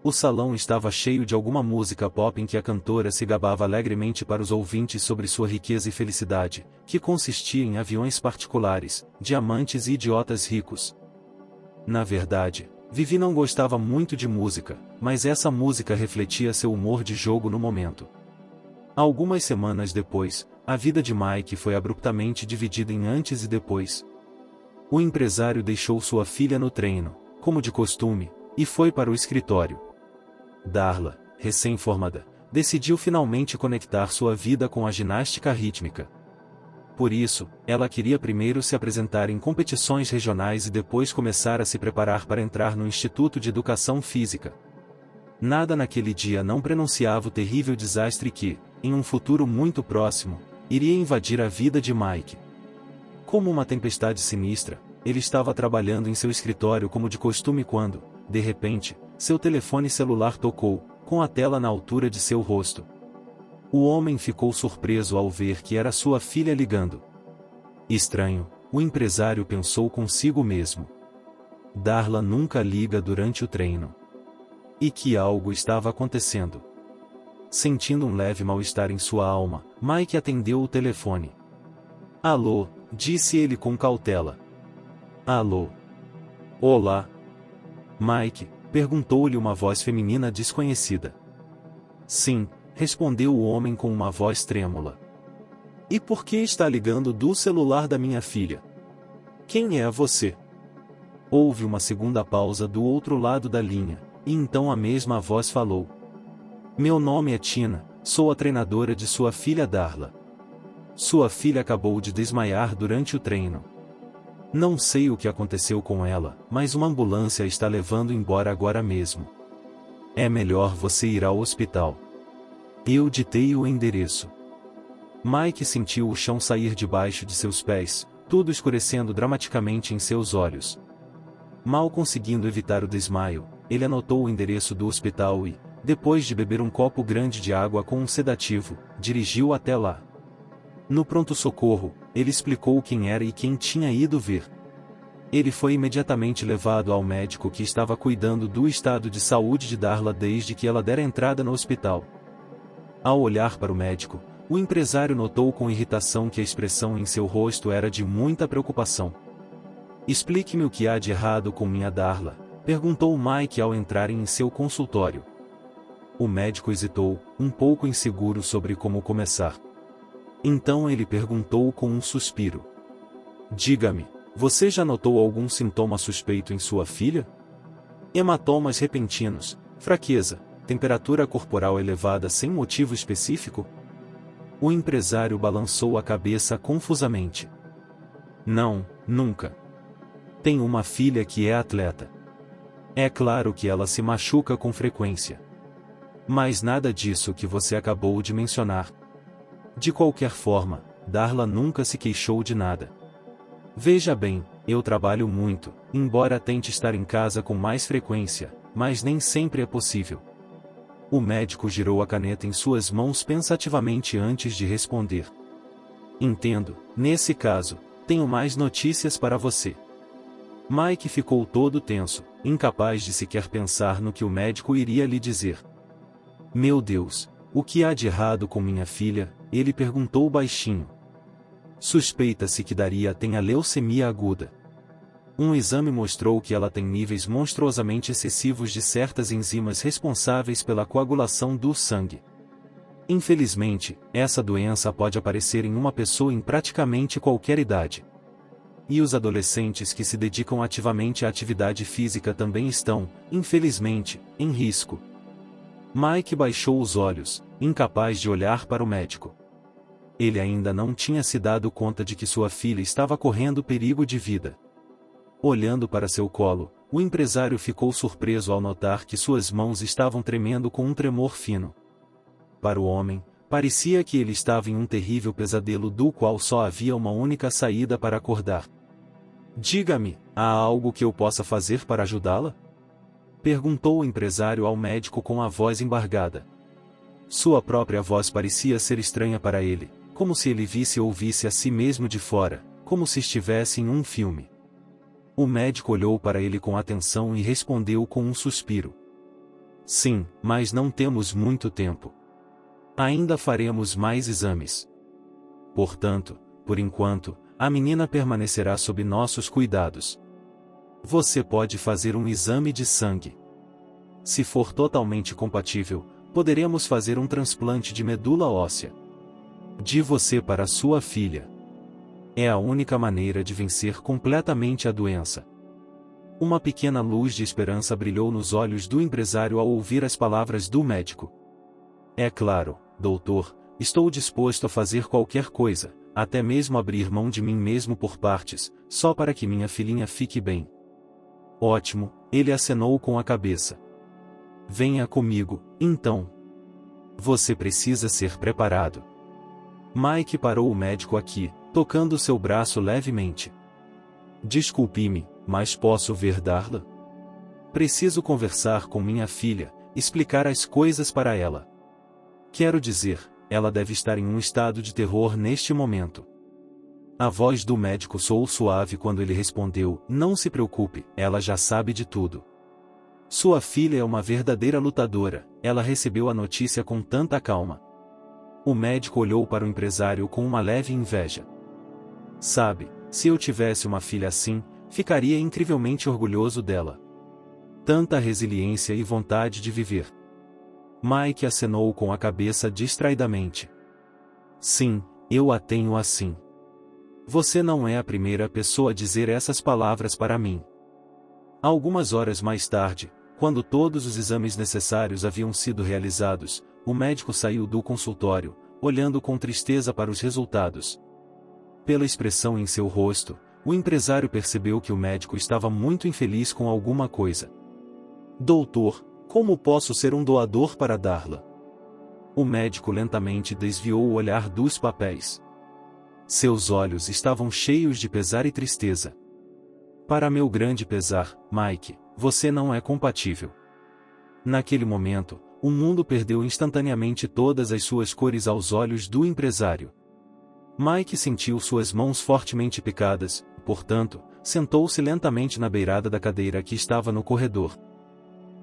O salão estava cheio de alguma música pop em que a cantora se gabava alegremente para os ouvintes sobre sua riqueza e felicidade, que consistia em aviões particulares, diamantes e idiotas ricos. Na verdade, Vivi não gostava muito de música, mas essa música refletia seu humor de jogo no momento. Algumas semanas depois, a vida de Mike foi abruptamente dividida em antes e depois. O empresário deixou sua filha no treino, como de costume, e foi para o escritório. Darla, recém-formada, decidiu finalmente conectar sua vida com a ginástica rítmica. Por isso, ela queria primeiro se apresentar em competições regionais e depois começar a se preparar para entrar no Instituto de Educação Física. Nada naquele dia não prenunciava o terrível desastre que, em um futuro muito próximo, iria invadir a vida de Mike. Como uma tempestade sinistra, ele estava trabalhando em seu escritório como de costume quando, de repente, seu telefone celular tocou, com a tela na altura de seu rosto. O homem ficou surpreso ao ver que era sua filha ligando. Estranho, o empresário pensou consigo mesmo. Darla nunca liga durante o treino. E que algo estava acontecendo. Sentindo um leve mal-estar em sua alma, Mike atendeu o telefone. Alô, disse ele com cautela. Alô. Olá. Mike, perguntou-lhe uma voz feminina desconhecida. Sim, respondeu o homem com uma voz trêmula. E por que está ligando do celular da minha filha? Quem é você? Houve uma segunda pausa do outro lado da linha, e então a mesma voz falou. Meu nome é Tina, sou a treinadora de sua filha Darla. Sua filha acabou de desmaiar durante o treino. Não sei o que aconteceu com ela, mas uma ambulância está levando embora agora mesmo. É melhor você ir ao hospital. Eu ditei o endereço. Mike sentiu o chão sair debaixo de seus pés, tudo escurecendo dramaticamente em seus olhos. Mal conseguindo evitar o desmaio, ele anotou o endereço do hospital e, depois de beber um copo grande de água com um sedativo, dirigiu até lá. No pronto-socorro, ele explicou quem era e quem tinha ido ver. Ele foi imediatamente levado ao médico que estava cuidando do estado de saúde de Darla desde que ela dera entrada no hospital. Ao olhar para o médico, o empresário notou com irritação que a expressão em seu rosto era de muita preocupação. Explique-me o que há de errado com minha Darla, perguntou Mike ao entrarem em seu consultório. O médico hesitou, um pouco inseguro sobre como começar. Então ele perguntou com um suspiro. Diga-me, você já notou algum sintoma suspeito em sua filha? Hematomas repentinos, fraqueza, temperatura corporal elevada sem motivo específico? O empresário balançou a cabeça confusamente. Não, nunca. Tenho uma filha que é atleta. É claro que ela se machuca com frequência. Mas nada disso que você acabou de mencionar. De qualquer forma, Darla nunca se queixou de nada. Veja bem, eu trabalho muito, embora tente estar em casa com mais frequência, mas nem sempre é possível. O médico girou a caneta em suas mãos pensativamente antes de responder. Entendo, nesse caso, tenho mais notícias para você. Mike ficou todo tenso, incapaz de sequer pensar no que o médico iria lhe dizer. Meu Deus, o que há de errado com minha filha? Ele perguntou baixinho. Suspeita-se que Daria tenha leucemia aguda. Um exame mostrou que ela tem níveis monstruosamente excessivos de certas enzimas responsáveis pela coagulação do sangue. Infelizmente, essa doença pode aparecer em uma pessoa em praticamente qualquer idade. E os adolescentes que se dedicam ativamente à atividade física também estão, infelizmente, em risco. Mike baixou os olhos, incapaz de olhar para o médico. Ele ainda não tinha se dado conta de que sua filha estava correndo perigo de vida. Olhando para seu colo, o empresário ficou surpreso ao notar que suas mãos estavam tremendo com um tremor fino. Para o homem, parecia que ele estava em um terrível pesadelo do qual só havia uma única saída para acordar. Diga-me, há algo que eu possa fazer para ajudá-la? Perguntou o empresário ao médico com a voz embargada. Sua própria voz parecia ser estranha para ele, como se ele visse ou ouvisse a si mesmo de fora, como se estivesse em um filme. O médico olhou para ele com atenção e respondeu com um suspiro. Sim, mas não temos muito tempo. Ainda faremos mais exames. Portanto, por enquanto, a menina permanecerá sob nossos cuidados. Você pode fazer um exame de sangue. Se for totalmente compatível, poderemos fazer um transplante de medula óssea. De você para sua filha. É a única maneira de vencer completamente a doença. Uma pequena luz de esperança brilhou nos olhos do empresário ao ouvir as palavras do médico. É claro, doutor, estou disposto a fazer qualquer coisa, até mesmo abrir mão de mim mesmo por partes, só para que minha filhinha fique bem. Ótimo, ele acenou com a cabeça. Venha comigo, então. Você precisa ser preparado. Mike parou o médico aqui, tocando seu braço levemente. Desculpe-me, mas posso ver Darla? Preciso conversar com minha filha, explicar as coisas para ela. Quero dizer, ela deve estar em um estado de terror neste momento. A voz do médico soou suave quando ele respondeu, não se preocupe, ela já sabe de tudo. Sua filha é uma verdadeira lutadora, ela recebeu a notícia com tanta calma. O médico olhou para o empresário com uma leve inveja. Sabe, se eu tivesse uma filha assim, ficaria incrivelmente orgulhoso dela. Tanta resiliência e vontade de viver. Mike acenou com a cabeça distraidamente. Sim, eu a tenho assim. Você não é a primeira pessoa a dizer essas palavras para mim. Algumas horas mais tarde, quando todos os exames necessários haviam sido realizados, o médico saiu do consultório, olhando com tristeza para os resultados. Pela expressão em seu rosto, o empresário percebeu que o médico estava muito infeliz com alguma coisa. Doutor, como posso ser um doador para Darla? O médico lentamente desviou o olhar dos papéis. Seus olhos estavam cheios de pesar e tristeza. Para meu grande pesar, Mike, você não é compatível. Naquele momento, o mundo perdeu instantaneamente todas as suas cores aos olhos do empresário. Mike sentiu suas mãos fortemente picadas, portanto, sentou-se lentamente na beirada da cadeira que estava no corredor.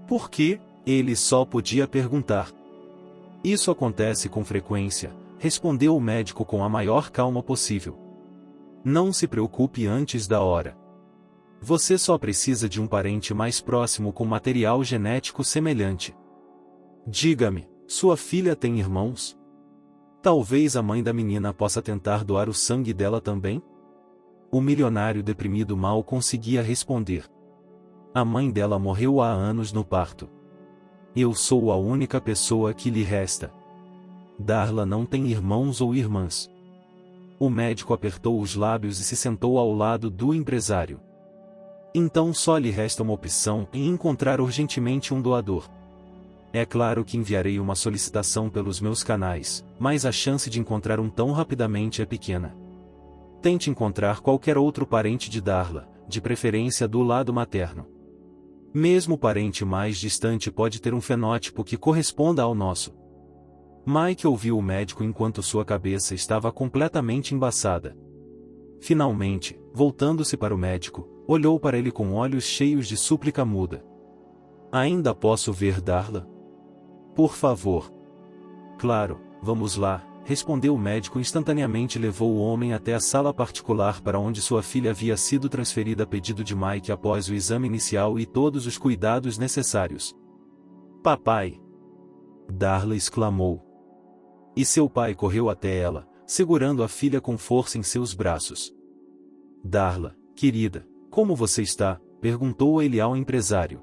Por quê? Ele só podia perguntar. Isso acontece com frequência, respondeu o médico com a maior calma possível. Não se preocupe antes da hora. Você só precisa de um parente mais próximo com material genético semelhante. Diga-me, sua filha tem irmãos? Talvez a mãe da menina possa tentar doar o sangue dela também? O milionário deprimido mal conseguia responder. A mãe dela morreu há anos no parto. Eu sou a única pessoa que lhe resta. Darla não tem irmãos ou irmãs. O médico apertou os lábios e se sentou ao lado do empresário. Então só lhe resta uma opção em encontrar urgentemente um doador. É claro que enviarei uma solicitação pelos meus canais, mas a chance de encontrar um tão rapidamente é pequena. Tente encontrar qualquer outro parente de Darla, de preferência do lado materno. Mesmo o parente mais distante pode ter um fenótipo que corresponda ao nosso. Mike ouviu o médico enquanto sua cabeça estava completamente embaçada. Finalmente, voltando-se para o médico, olhou para ele com olhos cheios de súplica muda. Ainda posso ver Darla? Por favor. Claro, vamos lá, respondeu o médico instantaneamente e levou o homem até a sala particular para onde sua filha havia sido transferida a pedido de Mike após o exame inicial e todos os cuidados necessários. Papai! Darla exclamou. E seu pai correu até ela, segurando a filha com força em seus braços. Darla, querida, como você está? Perguntou ele ao empresário.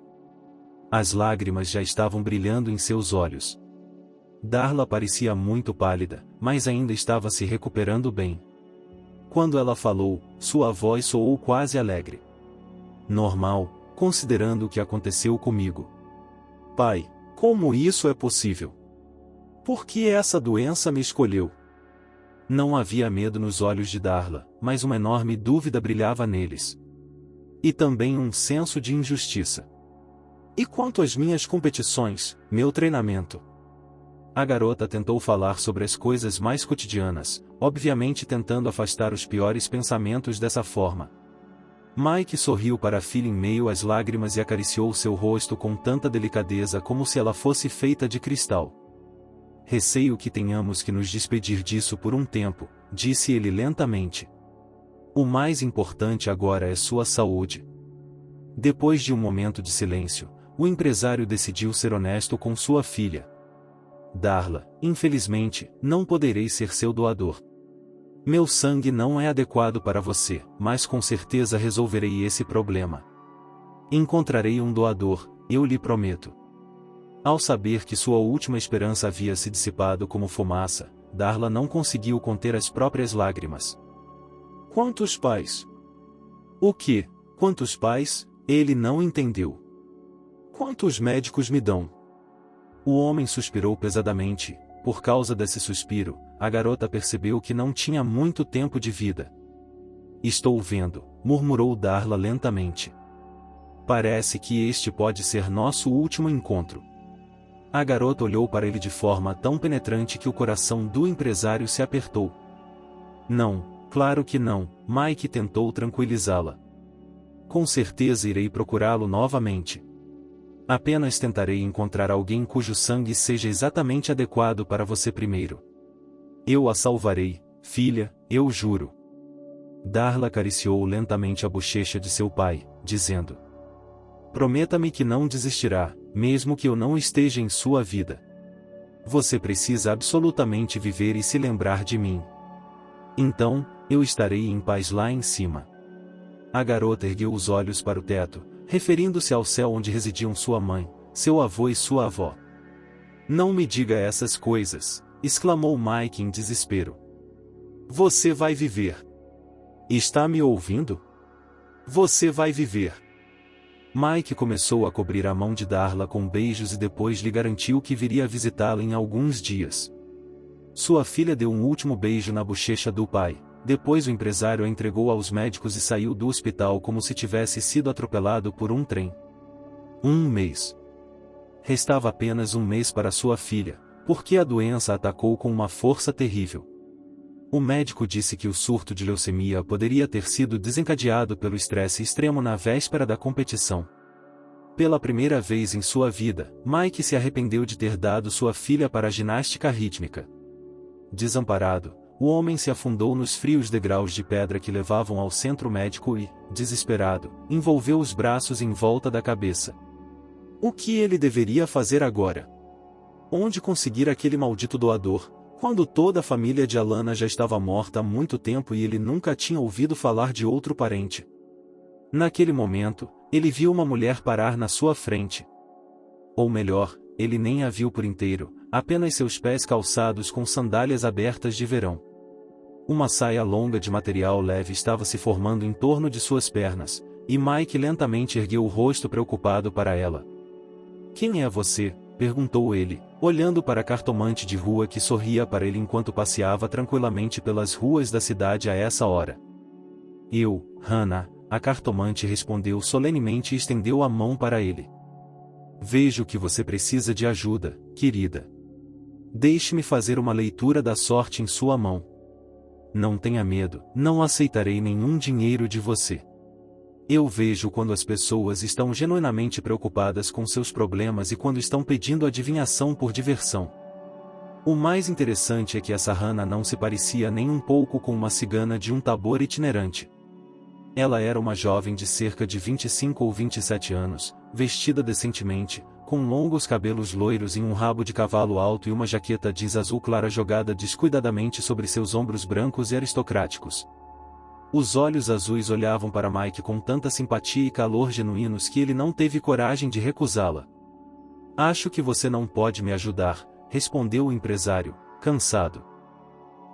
As lágrimas já estavam brilhando em seus olhos. Darla parecia muito pálida, mas ainda estava se recuperando bem. Quando ela falou, sua voz soou quase alegre. Normal, considerando o que aconteceu comigo. Pai, como isso é possível? Por que essa doença me escolheu? Não havia medo nos olhos de Darla, mas uma enorme dúvida brilhava neles. E também um senso de injustiça. E quanto às minhas competições, meu treinamento? A garota tentou falar sobre as coisas mais cotidianas, obviamente tentando afastar os piores pensamentos dessa forma. Mike sorriu para a filha em meio às lágrimas e acariciou seu rosto com tanta delicadeza como se ela fosse feita de cristal. Receio que tenhamos que nos despedir disso por um tempo, disse ele lentamente. O mais importante agora é sua saúde. Depois de um momento de silêncio, o empresário decidiu ser honesto com sua filha. Darla, infelizmente, não poderei ser seu doador. Meu sangue não é adequado para você, mas com certeza resolverei esse problema. Encontrarei um doador, eu lhe prometo. Ao saber que sua última esperança havia se dissipado como fumaça, Darla não conseguiu conter as próprias lágrimas. Quantos pais? O quê? Quantos pais? Ele não entendeu. Quantos médicos me dão? O homem suspirou pesadamente. Por causa desse suspiro, a garota percebeu que não tinha muito tempo de vida. Estou vendo, murmurou Darla lentamente. Parece que este pode ser nosso último encontro. A garota olhou para ele de forma tão penetrante que o coração do empresário se apertou. Não, claro que não, Mike tentou tranquilizá-la. Com certeza irei procurá-lo novamente. Apenas tentarei encontrar alguém cujo sangue seja exatamente adequado para você primeiro. Eu a salvarei, filha, eu juro. Darla acariciou lentamente a bochecha de seu pai, dizendo: prometa-me que não desistirá, mesmo que eu não esteja em sua vida. Você precisa absolutamente viver e se lembrar de mim. Então, eu estarei em paz lá em cima. A garota ergueu os olhos para o teto, referindo-se ao céu onde residiam sua mãe, seu avô e sua avó. Não me diga essas coisas, exclamou Mike em desespero. Você vai viver. Está me ouvindo? Você vai viver. Mike começou a cobrir a mão de Darla com beijos e depois lhe garantiu que viria visitá-la em alguns dias. Sua filha deu um último beijo na bochecha do pai. Depois o empresário a entregou aos médicos e saiu do hospital como se tivesse sido atropelado por um trem. Um mês. Restava apenas um mês para sua filha, porque a doença a atacou com uma força terrível. O médico disse que o surto de leucemia poderia ter sido desencadeado pelo estresse extremo na véspera da competição. Pela primeira vez em sua vida, Mike se arrependeu de ter dado sua filha para a ginástica rítmica. Desamparado, o homem se afundou nos frios degraus de pedra que levavam ao centro médico e, desesperado, envolveu os braços em volta da cabeça. O que ele deveria fazer agora? Onde conseguir aquele maldito doador, quando toda a família de Alana já estava morta há muito tempo e ele nunca tinha ouvido falar de outro parente? Naquele momento, ele viu uma mulher parar na sua frente. Ou melhor, ele nem a viu por inteiro, apenas seus pés calçados com sandálias abertas de verão. Uma saia longa de material leve estava se formando em torno de suas pernas, e Mike lentamente ergueu o rosto preocupado para ela. "Quem é você?", perguntou ele, olhando para a cartomante de rua que sorria para ele enquanto passeava tranquilamente pelas ruas da cidade a essa hora. "Eu, Hannah", a cartomante respondeu solenemente e estendeu a mão para ele. "Vejo que você precisa de ajuda, querida. Deixe-me fazer uma leitura da sorte em sua mão. Não tenha medo, não aceitarei nenhum dinheiro de você. Eu vejo quando as pessoas estão genuinamente preocupadas com seus problemas e quando estão pedindo adivinhação por diversão." O mais interessante é que essa Hannah não se parecia nem um pouco com uma cigana de um tabor itinerante. Ela era uma jovem de cerca de 25 ou 27 anos, vestida decentemente, com longos cabelos loiros e um rabo de cavalo alto e uma jaqueta jeans azul clara jogada descuidadamente sobre seus ombros brancos e aristocráticos. Os olhos azuis olhavam para Mike com tanta simpatia e calor genuínos que ele não teve coragem de recusá-la. "Acho que você não pode me ajudar", respondeu o empresário, cansado.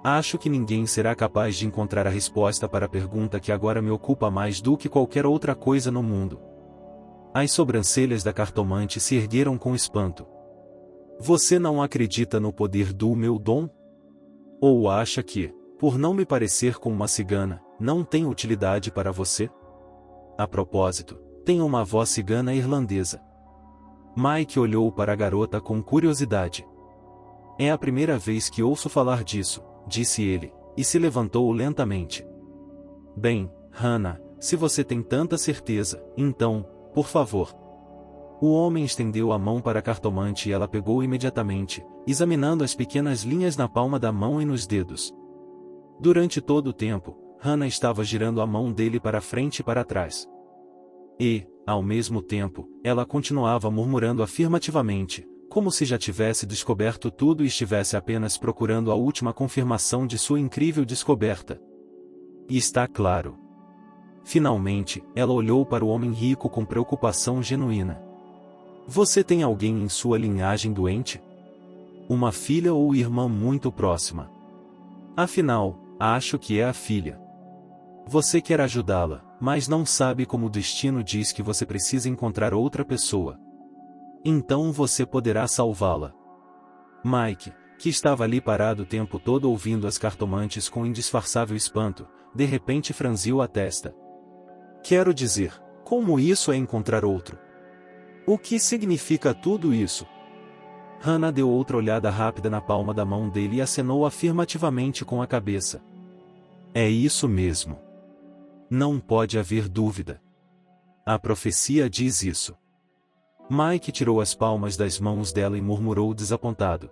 "Acho que ninguém será capaz de encontrar a resposta para a pergunta que agora me ocupa mais do que qualquer outra coisa no mundo." As sobrancelhas da cartomante se ergueram com espanto. "Você não acredita no poder do meu dom? Ou acha que, por não me parecer com uma cigana, não tem utilidade para você? A propósito, tenho uma avó cigana irlandesa." Mike olhou para a garota com curiosidade. "É a primeira vez que ouço falar disso", disse ele, e se levantou lentamente. "Bem, Hannah, se você tem tanta certeza, então, por favor." O homem estendeu a mão para a cartomante e ela pegou imediatamente, examinando as pequenas linhas na palma da mão e nos dedos. Durante todo o tempo, Hannah estava girando a mão dele para frente e para trás. E, ao mesmo tempo, ela continuava murmurando afirmativamente, como se já tivesse descoberto tudo e estivesse apenas procurando a última confirmação de sua incrível descoberta. "E está claro." Finalmente, ela olhou para o homem rico com preocupação genuína. "Você tem alguém em sua linhagem doente? Uma filha ou irmã muito próxima? Afinal, acho que é a filha. Você quer ajudá-la, mas não sabe como o destino diz que você precisa encontrar outra pessoa. Então você poderá salvá-la." Mike, que estava ali parado o tempo todo ouvindo as cartomantes com indisfarçável espanto, de repente franziu a testa. "Quero dizer, como isso é encontrar outro? O que significa tudo isso?" Hannah deu outra olhada rápida na palma da mão dele e acenou afirmativamente com a cabeça. "É isso mesmo. Não pode haver dúvida. A profecia diz isso." Mike tirou as palmas das mãos dela e murmurou desapontado.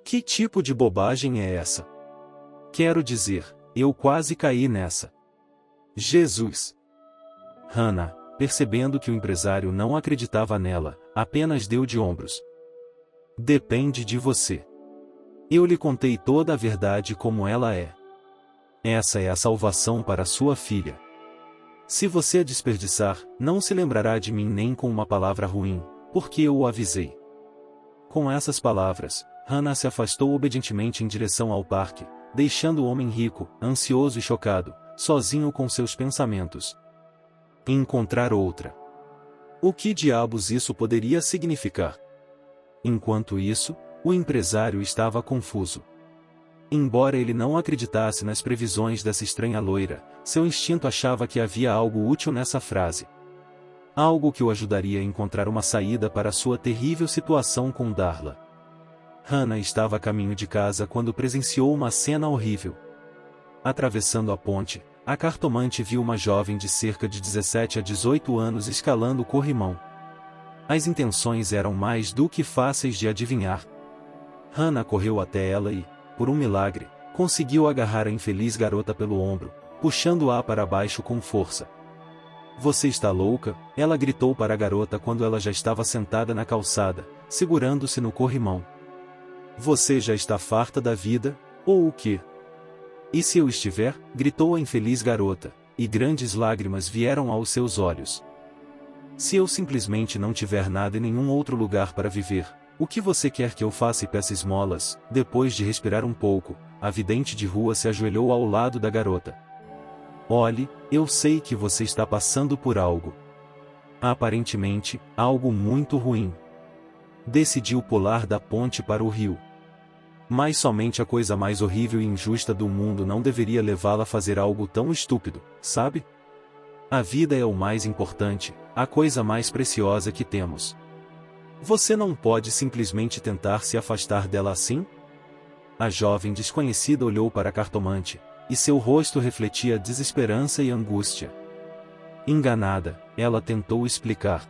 "Que tipo de bobagem é essa? Quero dizer, eu quase caí nessa." Jesus! Hannah, percebendo que o empresário não acreditava nela, apenas deu de ombros. "Depende de você. Eu lhe contei toda a verdade como ela é. Essa é a salvação para sua filha. Se você a desperdiçar, não se lembrará de mim nem com uma palavra ruim, porque eu o avisei." Com essas palavras, Hannah se afastou obedientemente em direção ao parque, deixando o homem rico, ansioso e chocado, sozinho com seus pensamentos. Encontrar outra. O que diabos isso poderia significar? Enquanto isso, o empresário estava confuso. Embora ele não acreditasse nas previsões dessa estranha loira, seu instinto achava que havia algo útil nessa frase. Algo que o ajudaria a encontrar uma saída para sua terrível situação com Darla. Hannah estava a caminho de casa quando presenciou uma cena horrível. Atravessando a ponte, a cartomante viu uma jovem de cerca de 17 a 18 anos escalando o corrimão. As intenções eram mais do que fáceis de adivinhar. Hannah correu até ela e, por um milagre, conseguiu agarrar a infeliz garota pelo ombro, puxando-a para baixo com força. "Você está louca?" ela gritou para a garota quando ela já estava sentada na calçada, segurando-se no corrimão. "Você já está farta da vida, ou o quê?" "E se eu estiver?" gritou a infeliz garota, e grandes lágrimas vieram aos seus olhos. "Se eu simplesmente não tiver nada e nenhum outro lugar para viver, o que você quer que eu faça?" E peça esmolas. Depois de respirar um pouco, a vidente de rua se ajoelhou ao lado da garota. Olhe, eu sei que você está passando por algo. Aparentemente, algo muito ruim. Decidiu pular da ponte para o rio. Mas somente a coisa mais horrível e injusta do mundo não deveria levá-la a fazer algo tão estúpido, sabe? A vida é o mais importante, a coisa mais preciosa que temos. Você não pode simplesmente tentar se afastar dela assim? A jovem desconhecida olhou para a cartomante, e seu rosto refletia desesperança e angústia. Enganada, ela tentou explicar.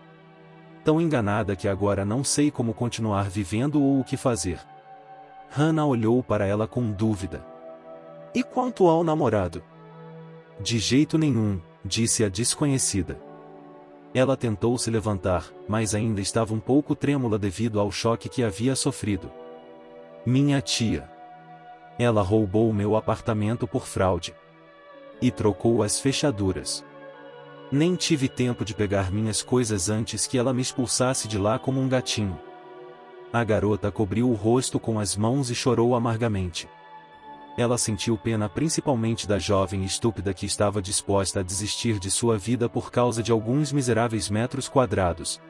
Tão enganada que agora não sei como continuar vivendo ou o que fazer. Hannah olhou para ela com dúvida. E quanto ao namorado? De jeito nenhum, disse a desconhecida. Ela tentou se levantar, mas ainda estava um pouco trêmula devido ao choque que havia sofrido. Minha tia. Ela roubou o meu apartamento por fraude. E trocou as fechaduras. Nem tive tempo de pegar minhas coisas antes que ela me expulsasse de lá como um gatinho. A garota cobriu o rosto com as mãos e chorou amargamente. Ela sentiu pena principalmente da jovem estúpida que estava disposta a desistir de sua vida por causa de alguns miseráveis metros quadrados.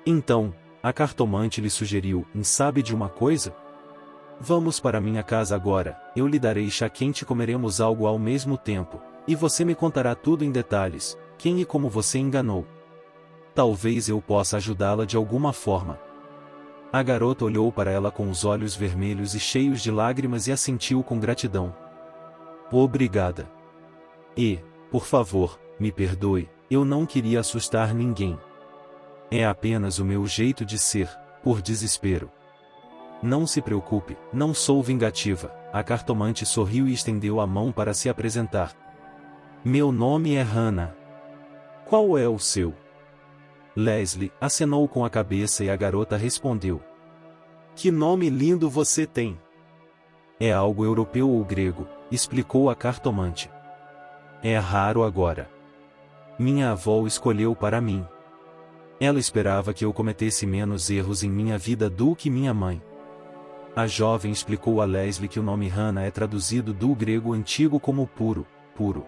Então, a cartomante lhe sugeriu: sabe de uma coisa? Vamos para minha casa agora, eu lhe darei chá quente e comeremos algo ao mesmo tempo, e você me contará tudo em detalhes, quem e como você enganou. Talvez eu possa ajudá-la de alguma forma. A garota olhou para ela com os olhos vermelhos e cheios de lágrimas e assentiu com gratidão. Obrigada. E, por favor, me perdoe, eu não queria assustar ninguém. É apenas o meu jeito de ser, por desespero. Não se preocupe, não sou vingativa. A cartomante sorriu e estendeu a mão para se apresentar. Meu nome é Hannah. Qual é o seu? Leslie acenou com a cabeça e a garota respondeu. Que nome lindo você tem! É algo europeu ou grego, explicou a cartomante. É raro agora. Minha avó escolheu para mim. Ela esperava que eu cometesse menos erros em minha vida do que minha mãe. A jovem explicou a Leslie que o nome Hannah é traduzido do grego antigo como puro, puro.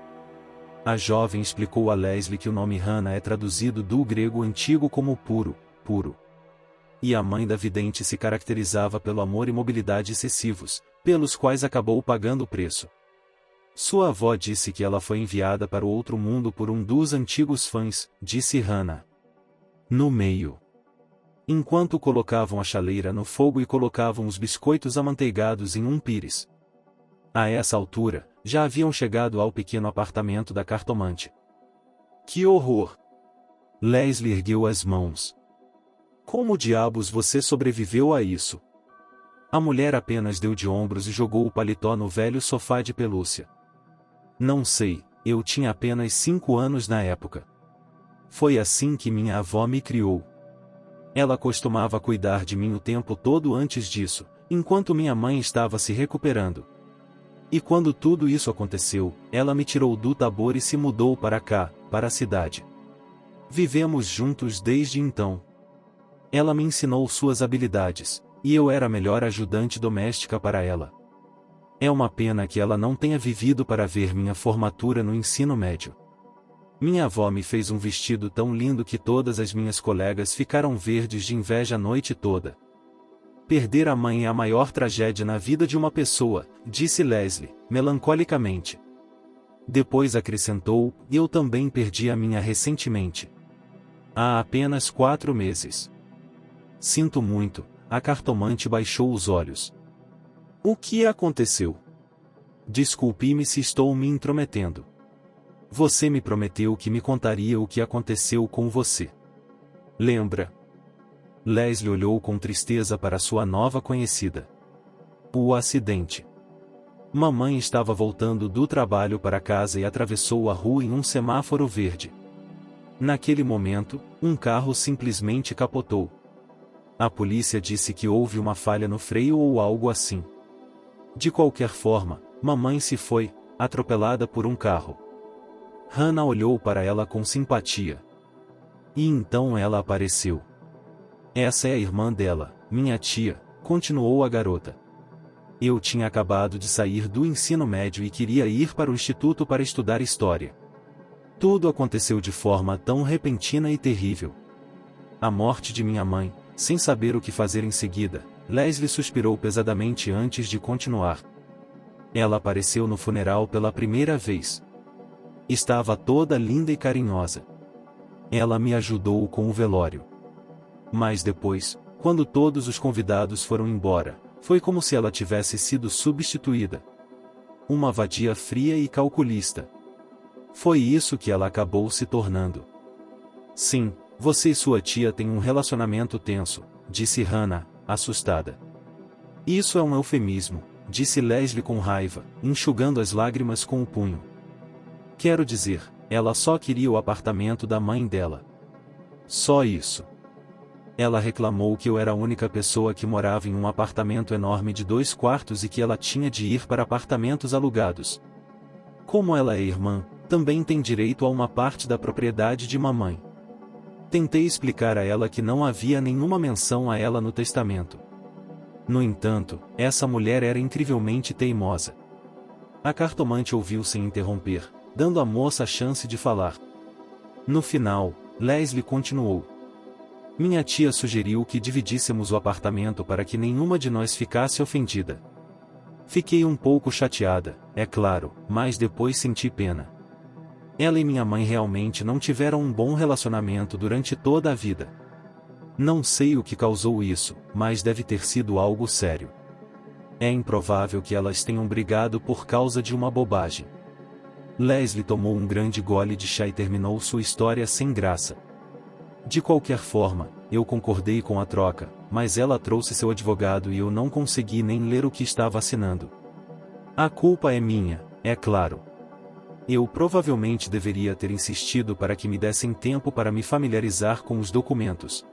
A jovem explicou a Leslie que o nome Hannah é traduzido do grego antigo como puro, puro. E a mãe da vidente se caracterizava pelo amor e mobilidade excessivos, pelos quais acabou pagando o preço. Sua avó disse que ela foi enviada para o outro mundo por um dos antigos fãs, disse Hannah. No meio. Enquanto colocavam a chaleira no fogo e colocavam os biscoitos amanteigados em um pires. A essa altura, já haviam chegado ao pequeno apartamento da cartomante. Que horror! Leslie ergueu as mãos. Como diabos você sobreviveu a isso? A mulher apenas deu de ombros e jogou o paletó no velho sofá de pelúcia. Não sei, eu tinha apenas 5 anos na época. Foi assim que minha avó me criou. Ela costumava cuidar de mim o tempo todo antes disso, enquanto minha mãe estava se recuperando. E quando tudo isso aconteceu, ela me tirou do Tabor e se mudou para cá, para a cidade. Vivemos juntos desde então. Ela me ensinou suas habilidades, e eu era a melhor ajudante doméstica para ela. É uma pena que ela não tenha vivido para ver minha formatura no ensino médio. Minha avó me fez um vestido tão lindo que todas as minhas colegas ficaram verdes de inveja a noite toda. Perder a mãe é a maior tragédia na vida de uma pessoa, disse Leslie, melancolicamente. Depois acrescentou, eu também perdi a minha recentemente. Há apenas 4 meses. Sinto muito, a cartomante baixou os olhos. O que aconteceu? Desculpe-me se estou me intrometendo. Você me prometeu que me contaria o que aconteceu com você. Lembra? Leslie olhou com tristeza para sua nova conhecida. O acidente. Mamãe estava voltando do trabalho para casa e atravessou a rua em um semáforo verde. Naquele momento, um carro simplesmente capotou. A polícia disse que houve uma falha no freio ou algo assim. De qualquer forma, mamãe se foi, atropelada por um carro. Hannah olhou para ela com simpatia. E então ela apareceu. Essa é a irmã dela, minha tia, continuou a garota. Eu tinha acabado de sair do ensino médio e queria ir para o instituto para estudar história. Tudo aconteceu de forma tão repentina e terrível. A morte de minha mãe, sem saber o que fazer em seguida, Leslie suspirou pesadamente antes de continuar. Ela apareceu no funeral pela primeira vez. Estava toda linda e carinhosa. Ela me ajudou com o velório. Mas depois, quando todos os convidados foram embora, foi como se ela tivesse sido substituída. Uma vadia fria e calculista. Foi isso que ela acabou se tornando. Sim, você e sua tia têm um relacionamento tenso, disse Hannah, assustada. Isso é um eufemismo, disse Leslie com raiva, enxugando as lágrimas com o punho. Quero dizer, ela só queria o apartamento da mãe dela. Só isso. Ela reclamou que eu era a única pessoa que morava em um apartamento enorme de 2 quartos e que ela tinha de ir para apartamentos alugados. Como ela é irmã, também tem direito a uma parte da propriedade de mamãe. Tentei explicar a ela que não havia nenhuma menção a ela no testamento. No entanto, essa mulher era incrivelmente teimosa. A cartomante ouviu sem interromper, dando à moça a chance de falar. No final, Leslie continuou. Minha tia sugeriu que dividíssemos o apartamento para que nenhuma de nós ficasse ofendida. Fiquei um pouco chateada, é claro, mas depois senti pena. Ela e minha mãe realmente não tiveram um bom relacionamento durante toda a vida. Não sei o que causou isso, mas deve ter sido algo sério. É improvável que elas tenham brigado por causa de uma bobagem. Leslie tomou um grande gole de chá e terminou sua história sem graça. De qualquer forma, eu concordei com a troca, mas ela trouxe seu advogado e eu não consegui nem ler o que estava assinando. A culpa é minha, é claro. Eu provavelmente deveria ter insistido para que me dessem tempo para me familiarizar com os documentos.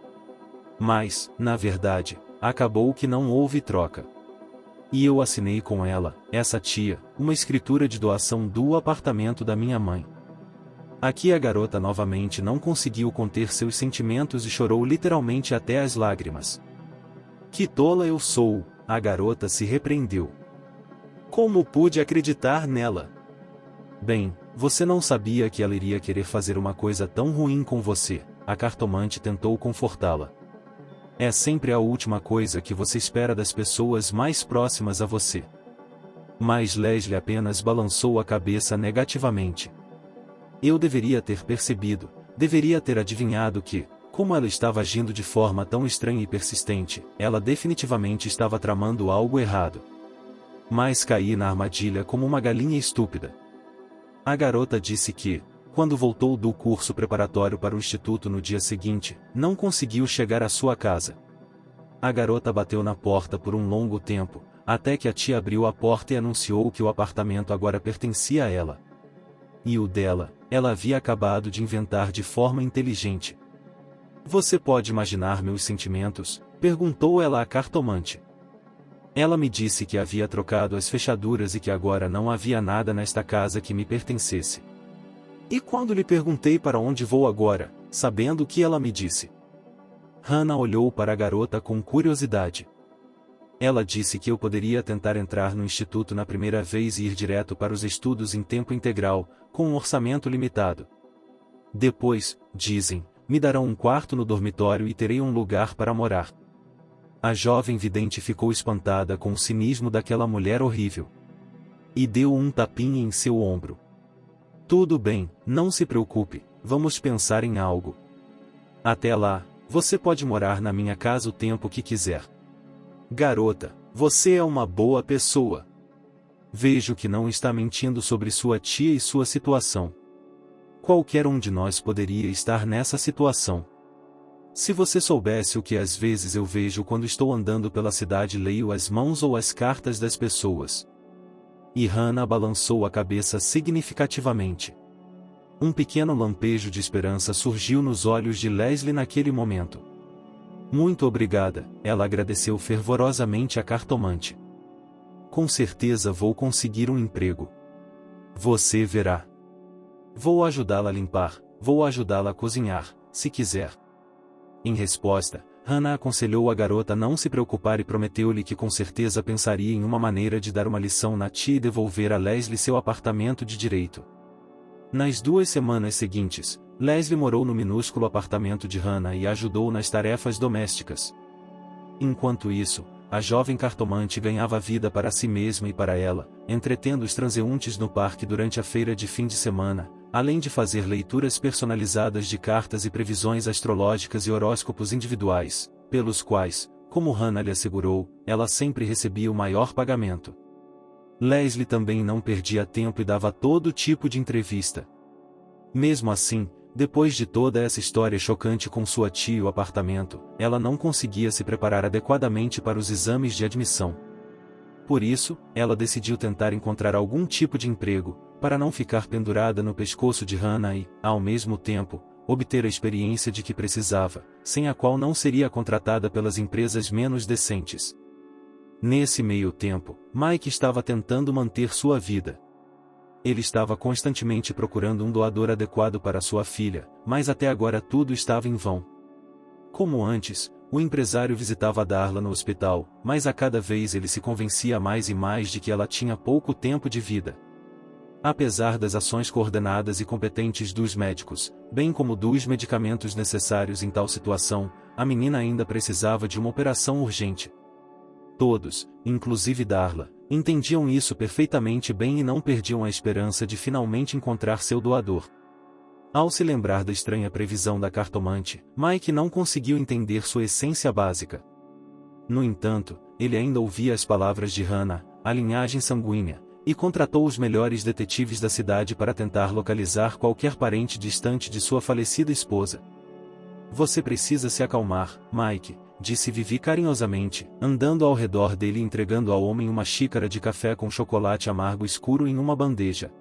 Mas, na verdade, acabou que não houve troca. E eu assinei com ela, essa tia, uma escritura de doação do apartamento da minha mãe. Aqui a garota novamente não conseguiu conter seus sentimentos e chorou literalmente até as lágrimas. Que tola eu sou, a garota se repreendeu. Como pude acreditar nela? Bem, você não sabia que ela iria querer fazer uma coisa tão ruim com você, a cartomante tentou confortá-la. É sempre a última coisa que você espera das pessoas mais próximas a você. Mas Leslie apenas balançou a cabeça negativamente. Eu deveria ter percebido, deveria ter adivinhado que, como ela estava agindo de forma tão estranha e persistente, ela definitivamente estava tramando algo errado. Mas caí na armadilha como uma galinha estúpida. A garota disse que, quando voltou do curso preparatório para o instituto no dia seguinte, não conseguiu chegar à sua casa. A garota bateu na porta por um longo tempo, até que a tia abriu a porta e anunciou que o apartamento agora pertencia a ela. E o dela, ela havia acabado de inventar de forma inteligente. Você pode imaginar meus sentimentos? Perguntou ela à cartomante. Ela me disse que havia trocado as fechaduras e que agora não havia nada nesta casa que me pertencesse. E quando lhe perguntei para onde vou agora, sabendo o que ela me disse? Hannah olhou para a garota com curiosidade. Ela disse que eu poderia tentar entrar no instituto na primeira vez e ir direto para os estudos em tempo integral, com um orçamento limitado. Depois, dizem, me darão um quarto no dormitório e terei um lugar para morar. A jovem vidente ficou espantada com o cinismo daquela mulher horrível. E deu um tapinha em seu ombro. Tudo bem, não se preocupe, vamos pensar em algo. Até lá, você pode morar na minha casa o tempo que quiser. Garota, você é uma boa pessoa. Vejo que não está mentindo sobre sua tia e sua situação. Qualquer um de nós poderia estar nessa situação. Se você soubesse o que às vezes eu vejo quando estou andando pela cidade e leio as mãos ou as cartas das pessoas. E Hannah balançou a cabeça significativamente. Um pequeno lampejo de esperança surgiu nos olhos de Leslie naquele momento. Muito obrigada, ela agradeceu fervorosamente à cartomante. Com certeza vou conseguir um emprego. Você verá. Vou ajudá-la a limpar, vou ajudá-la a cozinhar, se quiser. Em resposta, Hannah aconselhou a garota a não se preocupar e prometeu-lhe que com certeza pensaria em uma maneira de dar uma lição na tia e devolver a Leslie seu apartamento de direito. Nas 2 semanas seguintes, Leslie morou no minúsculo apartamento de Hannah e a ajudou nas tarefas domésticas. Enquanto isso, a jovem cartomante ganhava vida para si mesma e para ela, entretendo os transeuntes no parque durante a feira de fim de semana, além de fazer leituras personalizadas de cartas e previsões astrológicas e horóscopos individuais, pelos quais, como Hannah lhe assegurou, ela sempre recebia o maior pagamento. Leslie também não perdia tempo e dava todo tipo de entrevista. Mesmo assim, depois de toda essa história chocante com sua tia e o apartamento, ela não conseguia se preparar adequadamente para os exames de admissão. Por isso, ela decidiu tentar encontrar algum tipo de emprego, para não ficar pendurada no pescoço de Hannah e, ao mesmo tempo, obter a experiência de que precisava, sem a qual não seria contratada pelas empresas menos decentes. Nesse meio tempo, Mike estava tentando manter sua vida. Ele estava constantemente procurando um doador adequado para sua filha, mas até agora tudo estava em vão. Como antes, o empresário visitava Darla no hospital, mas a cada vez ele se convencia mais e mais de que ela tinha pouco tempo de vida. Apesar das ações coordenadas e competentes dos médicos, bem como dos medicamentos necessários em tal situação, a menina ainda precisava de uma operação urgente. Todos, inclusive Darla, entendiam isso perfeitamente bem e não perdiam a esperança de finalmente encontrar seu doador. Ao se lembrar da estranha previsão da cartomante, Mike não conseguiu entender sua essência básica. No entanto, ele ainda ouvia as palavras de Hannah, a linhagem sanguínea, e contratou os melhores detetives da cidade para tentar localizar qualquer parente distante de sua falecida esposa. Você precisa se acalmar, Mike, disse Vivi carinhosamente, andando ao redor dele e entregando ao homem uma xícara de café com chocolate amargo escuro em uma bandeja.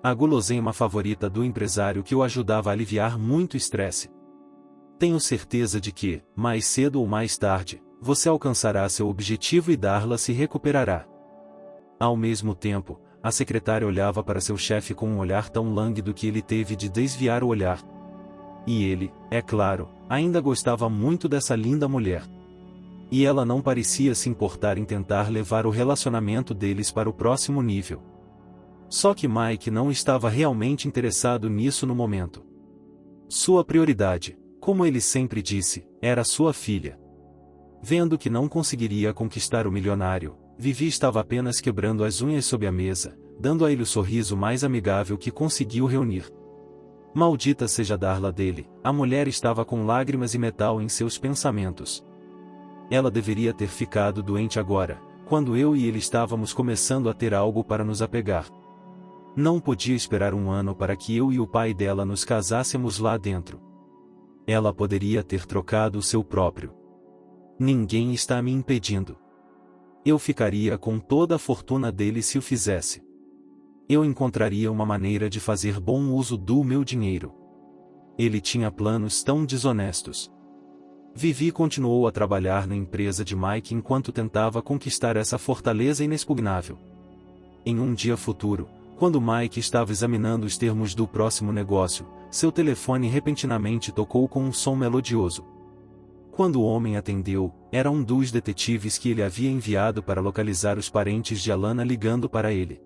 A guloseima favorita do empresário que o ajudava a aliviar muito estresse. Tenho certeza de que, mais cedo ou mais tarde, você alcançará seu objetivo e Darla se recuperará. Ao mesmo tempo, a secretária olhava para seu chefe com um olhar tão lânguido que ele teve de desviar o olhar. E ele, é claro, ainda gostava muito dessa linda mulher. E ela não parecia se importar em tentar levar o relacionamento deles para o próximo nível. Só que Mike não estava realmente interessado nisso no momento. Sua prioridade, como ele sempre disse, era sua filha. Vendo que não conseguiria conquistar o milionário, Vivi estava apenas quebrando as unhas sob a mesa, dando a ele o sorriso mais amigável que conseguiu reunir. Maldita seja Darla dele, a mulher estava com lágrimas e metal em seus pensamentos. Ela deveria ter ficado doente agora, quando eu e ele estávamos começando a ter algo para nos apegar. Não podia esperar 1 ano para que eu e o pai dela nos casássemos lá dentro. Ela poderia ter trocado o seu próprio. Ninguém está me impedindo. Eu ficaria com toda a fortuna dele se o fizesse. Eu encontraria uma maneira de fazer bom uso do meu dinheiro. Ele tinha planos tão desonestos. Vivi continuou a trabalhar na empresa de Mike enquanto tentava conquistar essa fortaleza inexpugnável. Em um dia futuro, quando Mike estava examinando os termos do próximo negócio, seu telefone repentinamente tocou com um som melodioso. Quando o homem atendeu, era um dos detetives que ele havia enviado para localizar os parentes de Alana ligando para ele.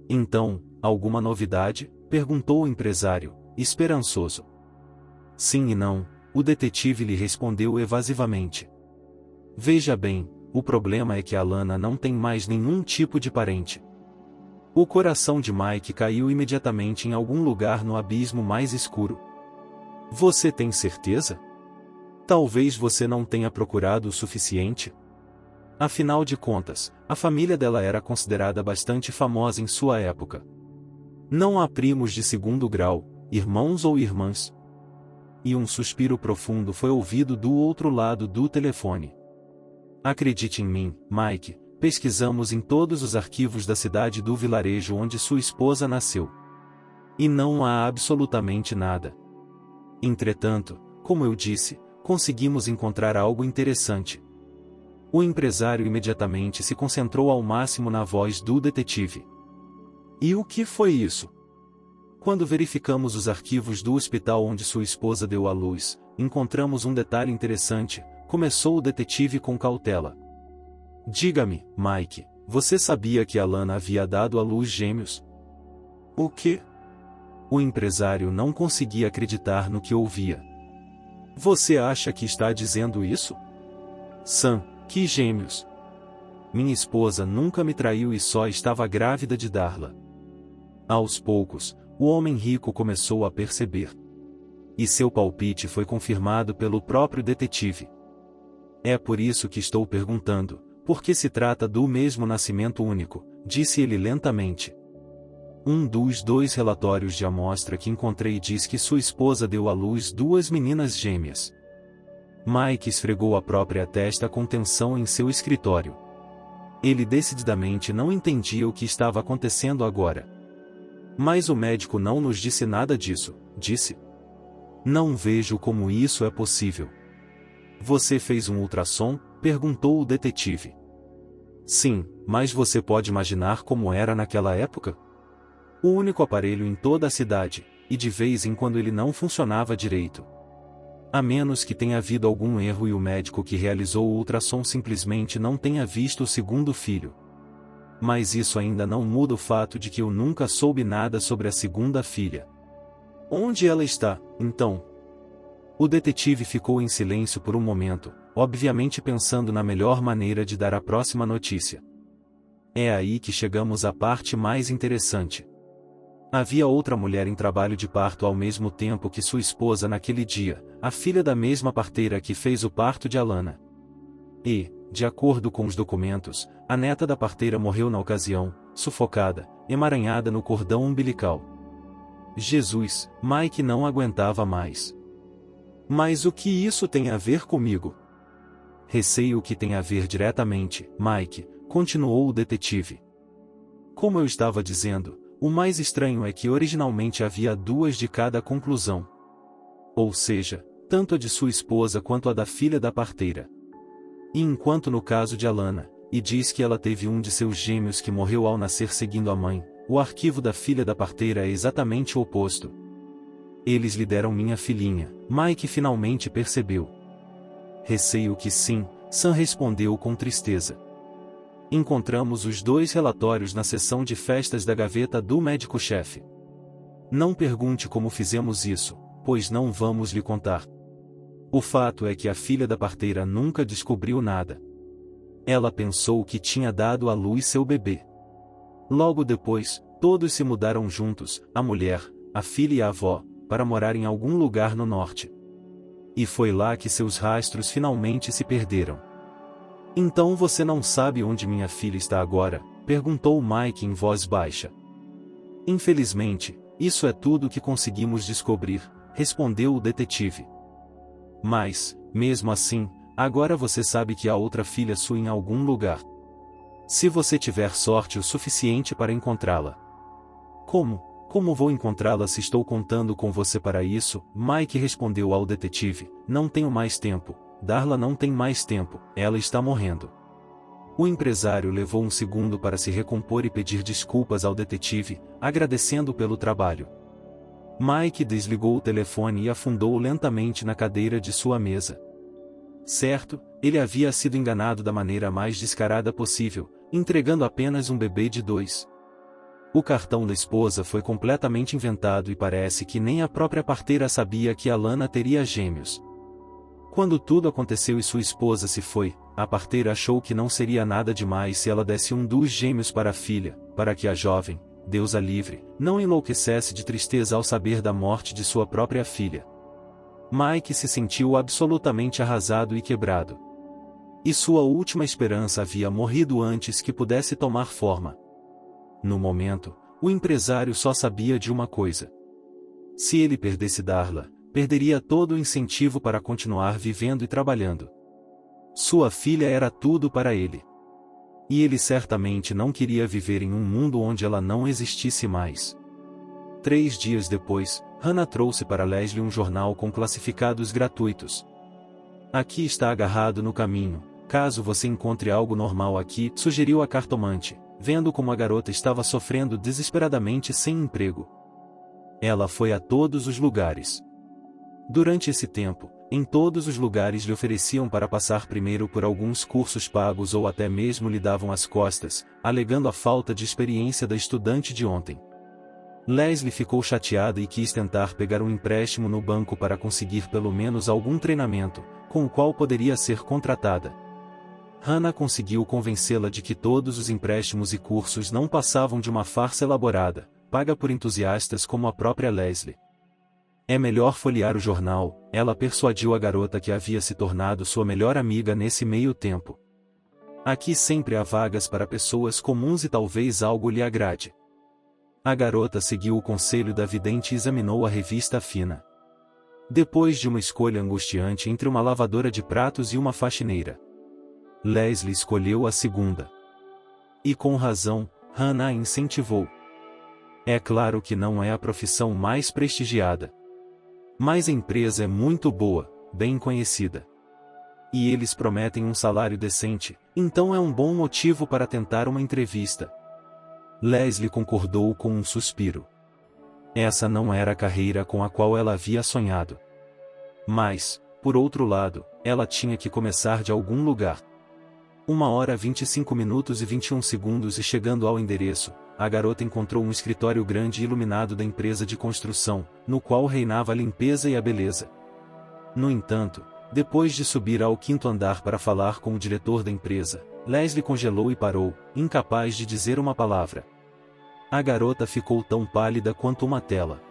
Então, alguma novidade? Perguntou o empresário, esperançoso. Sim e não, o detetive lhe respondeu evasivamente. Veja bem, o problema é que Alana não tem mais nenhum tipo de parente. O coração de Mike caiu imediatamente em algum lugar no abismo mais escuro. Você tem certeza? Talvez você não tenha procurado o suficiente? Afinal de contas, a família dela era considerada bastante famosa em sua época. Não há primos de 2º grau, irmãos ou irmãs. E um suspiro profundo foi ouvido do outro lado do telefone. Acredite em mim, Mike, pesquisamos em todos os arquivos da cidade do vilarejo onde sua esposa nasceu. E não há absolutamente nada. Entretanto, como eu disse, conseguimos encontrar algo interessante. O empresário imediatamente se concentrou ao máximo na voz do detetive. E o que foi isso? Quando verificamos os arquivos do hospital onde sua esposa deu à luz, encontramos um detalhe interessante, começou o detetive com cautela. Diga-me, Mike, você sabia que Alana havia dado à luz gêmeos? O quê? O empresário não conseguia acreditar no que ouvia. Você acha que está dizendo isso? Sam, que gêmeos? Minha esposa nunca me traiu e só estava grávida de Darla. Aos poucos, o homem rico começou a perceber. E seu palpite foi confirmado pelo próprio detetive. É por isso que estou perguntando, porque se trata do mesmo nascimento único, disse ele lentamente. Um dos 2 relatórios de amostra que encontrei diz que sua esposa deu à luz 2 meninas gêmeas. Mike esfregou a própria testa com tensão em seu escritório. Ele decididamente não entendia o que estava acontecendo agora. Mas o médico não nos disse nada disso, disse. Não vejo como isso é possível. Você fez um ultrassom? Perguntou o detetive. Sim, mas você pode imaginar como era naquela época? O único aparelho em toda a cidade, e de vez em quando ele não funcionava direito. A menos que tenha havido algum erro e o médico que realizou o ultrassom simplesmente não tenha visto o segundo filho. Mas isso ainda não muda o fato de que eu nunca soube nada sobre a segunda filha. Onde ela está, então? O detetive ficou em silêncio por um momento, obviamente pensando na melhor maneira de dar a próxima notícia. É aí que chegamos à parte mais interessante. Havia outra mulher em trabalho de parto ao mesmo tempo que sua esposa naquele dia, a filha da mesma parteira que fez o parto de Alana. E, de acordo com os documentos, a neta da parteira morreu na ocasião, sufocada, emaranhada no cordão umbilical. Jesus, Mike não aguentava mais. Mas o que isso tem a ver comigo? Receio que tenha a ver diretamente, Mike, continuou o detetive. Como eu estava dizendo, o mais estranho é que originalmente havia 2 de cada conclusão. Ou seja, tanto a de sua esposa quanto a da filha da parteira. E enquanto no caso de Alana, e diz que ela teve um de seus gêmeos que morreu ao nascer seguindo a mãe, o arquivo da filha da parteira é exatamente o oposto. Eles lhe deram minha filhinha, Mike finalmente percebeu. Receio que sim, Sam respondeu com tristeza. Encontramos os 2 relatórios na seção de festas da gaveta do médico-chefe. Não pergunte como fizemos isso, pois não vamos lhe contar. O fato é que a filha da parteira nunca descobriu nada. Ela pensou que tinha dado à luz seu bebê. Logo depois, todos se mudaram juntos, a mulher, a filha e a avó, para morar em algum lugar no norte. E foi lá que seus rastros finalmente se perderam. Então você não sabe onde minha filha está agora? Perguntou Mike em voz baixa. Infelizmente, isso é tudo que conseguimos descobrir, respondeu o detetive. Mas, mesmo assim, agora você sabe que há outra filha sua em algum lugar. Se você tiver sorte o suficiente para encontrá-la. Como? Como vou encontrá-la se estou contando com você para isso? Mike respondeu ao detetive. Não tenho mais tempo. Darla não tem mais tempo, ela está morrendo. O empresário levou um segundo para se recompor e pedir desculpas ao detetive, agradecendo pelo trabalho. Mike desligou o telefone e afundou lentamente na cadeira de sua mesa. Certo, ele havia sido enganado da maneira mais descarada possível, entregando apenas um bebê de 2. O cartão da esposa foi completamente inventado e parece que nem a própria parteira sabia que Alana teria gêmeos. Quando tudo aconteceu e sua esposa se foi, a parteira achou que não seria nada demais se ela desse um dos gêmeos para a filha, para que a jovem, Deus a livre, não enlouquecesse de tristeza ao saber da morte de sua própria filha. Mike se sentiu absolutamente arrasado e quebrado. E sua última esperança havia morrido antes que pudesse tomar forma. No momento, o empresário só sabia de uma coisa. Se ele perdesse Darla, perderia todo o incentivo para continuar vivendo e trabalhando. Sua filha era tudo para ele. E ele certamente não queria viver em um mundo onde ela não existisse mais. 3 dias depois, Hannah trouxe para Leslie um jornal com classificados gratuitos. Aqui está agarrado no caminho, caso você encontre algo normal aqui, sugeriu a cartomante, vendo como a garota estava sofrendo desesperadamente sem emprego. Ela foi a todos os lugares. Durante esse tempo, Em todos os lugares lhe ofereciam para passar primeiro por alguns cursos pagos ou até mesmo lhe davam as costas, alegando a falta de experiência da estudante de ontem. Leslie ficou chateada e quis tentar pegar um empréstimo no banco para conseguir pelo menos algum treinamento, com o qual poderia ser contratada. Hannah conseguiu convencê-la de que todos os empréstimos e cursos não passavam de uma farsa elaborada, paga por entusiastas como a própria Leslie. É melhor folhear o jornal, ela persuadiu a garota que havia se tornado sua melhor amiga nesse meio tempo. Aqui sempre há vagas para pessoas comuns e talvez algo lhe agrade. A garota seguiu o conselho da vidente e examinou a revista fina. Depois de uma escolha angustiante entre uma lavadora de pratos e uma faxineira, Leslie escolheu a segunda. E com razão, Hannah a incentivou. É claro que não é a profissão mais prestigiada. Mas a empresa é muito boa, bem conhecida. E eles prometem um salário decente, então é um bom motivo para tentar uma entrevista. Leslie concordou com um suspiro. Essa não era a carreira com a qual ela havia sonhado. Mas, por outro lado, ela tinha que começar de algum lugar. 1h 25 minutos e 21 segundos e chegando ao endereço, a garota encontrou um escritório grande e iluminado da empresa de construção, no qual reinava a limpeza e a beleza. No entanto, depois de subir ao 5º andar para falar com o diretor da empresa, Leslie congelou e parou, incapaz de dizer uma palavra. A garota ficou tão pálida quanto uma tela.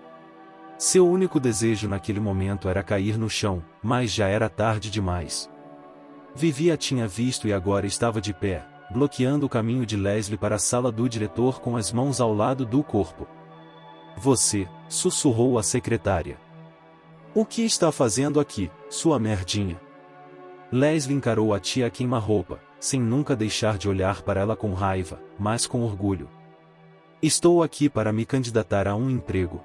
Seu único desejo naquele momento era cair no chão, mas já era tarde demais. Vivi a tinha visto e agora estava de pé, bloqueando o caminho de Leslie para a sala do diretor com as mãos ao lado do corpo. Você, sussurrou a secretária. O que está fazendo aqui, sua merdinha? Leslie encarou a tia queima-roupa, sem nunca deixar de olhar para ela com raiva, mas com orgulho. Estou aqui para me candidatar a um emprego.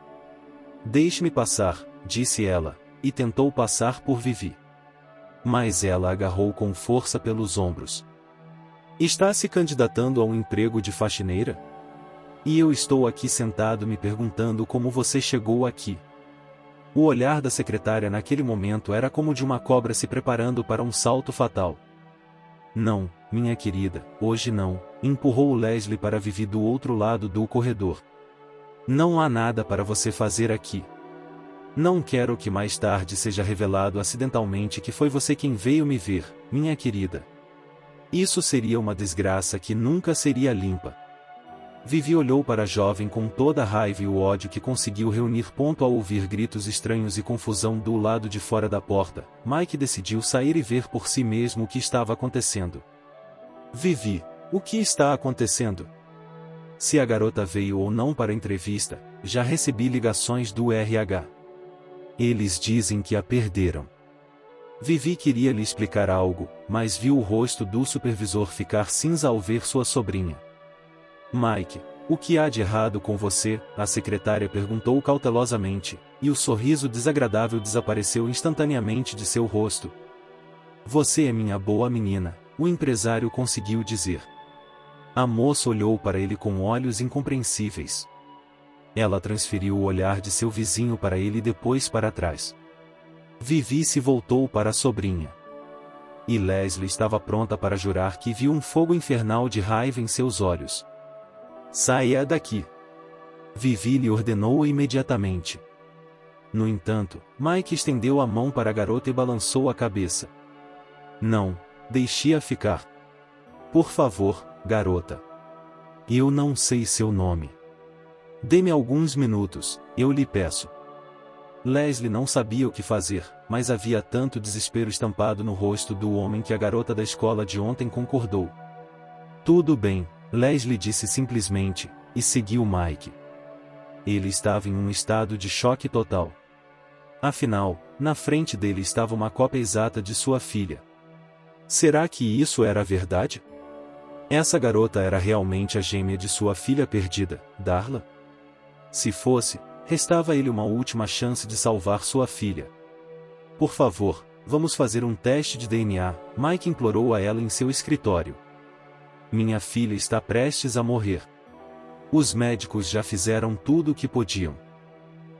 Deixe-me passar, disse ela, e tentou passar por Vivi. Mas ela agarrou com força pelos ombros. Está se candidatando a um emprego de faxineira? E eu estou aqui sentado me perguntando como você chegou aqui. O olhar da secretária naquele momento era como de uma cobra se preparando para um salto fatal. Não, minha querida, hoje não, empurrou Leslie para Vivi do outro lado do corredor. Não há nada para você fazer aqui. Não quero que mais tarde seja revelado acidentalmente que foi você quem veio me ver, minha querida. Isso seria uma desgraça que nunca seria limpa. Vivi olhou para a jovem com toda a raiva e o ódio que conseguiu reunir. Ao ouvir gritos estranhos e confusão do lado de fora da porta, Mike decidiu sair e ver por si mesmo o que estava acontecendo. Vivi, o que está acontecendo? Se a garota veio ou não para a entrevista, já recebi ligações do RH. Eles dizem que a perderam. Vivi queria lhe explicar algo, mas viu o rosto do supervisor ficar cinza ao ver sua sobrinha. Mike, o que há de errado com você? A secretária perguntou cautelosamente, e o sorriso desagradável desapareceu instantaneamente de seu rosto. Você é minha boa menina, o empresário conseguiu dizer. A moça olhou para ele com olhos incompreensíveis. Ela transferiu o olhar de seu vizinho para ele e depois para trás. Vivi se voltou para a sobrinha. E Leslie estava pronta para jurar que viu um fogo infernal de raiva em seus olhos. Saia daqui! Vivi lhe ordenou imediatamente. No entanto, Mike estendeu a mão para a garota e balançou a cabeça. Não, deixe-a ficar. Por favor, garota. Eu não sei seu nome. Dê-me alguns minutos, eu lhe peço. Leslie não sabia o que fazer, mas havia tanto desespero estampado no rosto do homem que a garota da escola de ontem concordou. Tudo bem, Leslie disse simplesmente, e seguiu Mike. Ele estava em um estado de choque total. Afinal, na frente dele estava uma cópia exata de sua filha. Será que isso era verdade? Essa garota era realmente a gêmea de sua filha perdida, Darla? Se fosse, restava a ele uma última chance de salvar sua filha. Por favor, vamos fazer um teste de DNA, Mike implorou a ela em seu escritório. Minha filha está prestes a morrer. Os médicos já fizeram tudo o que podiam.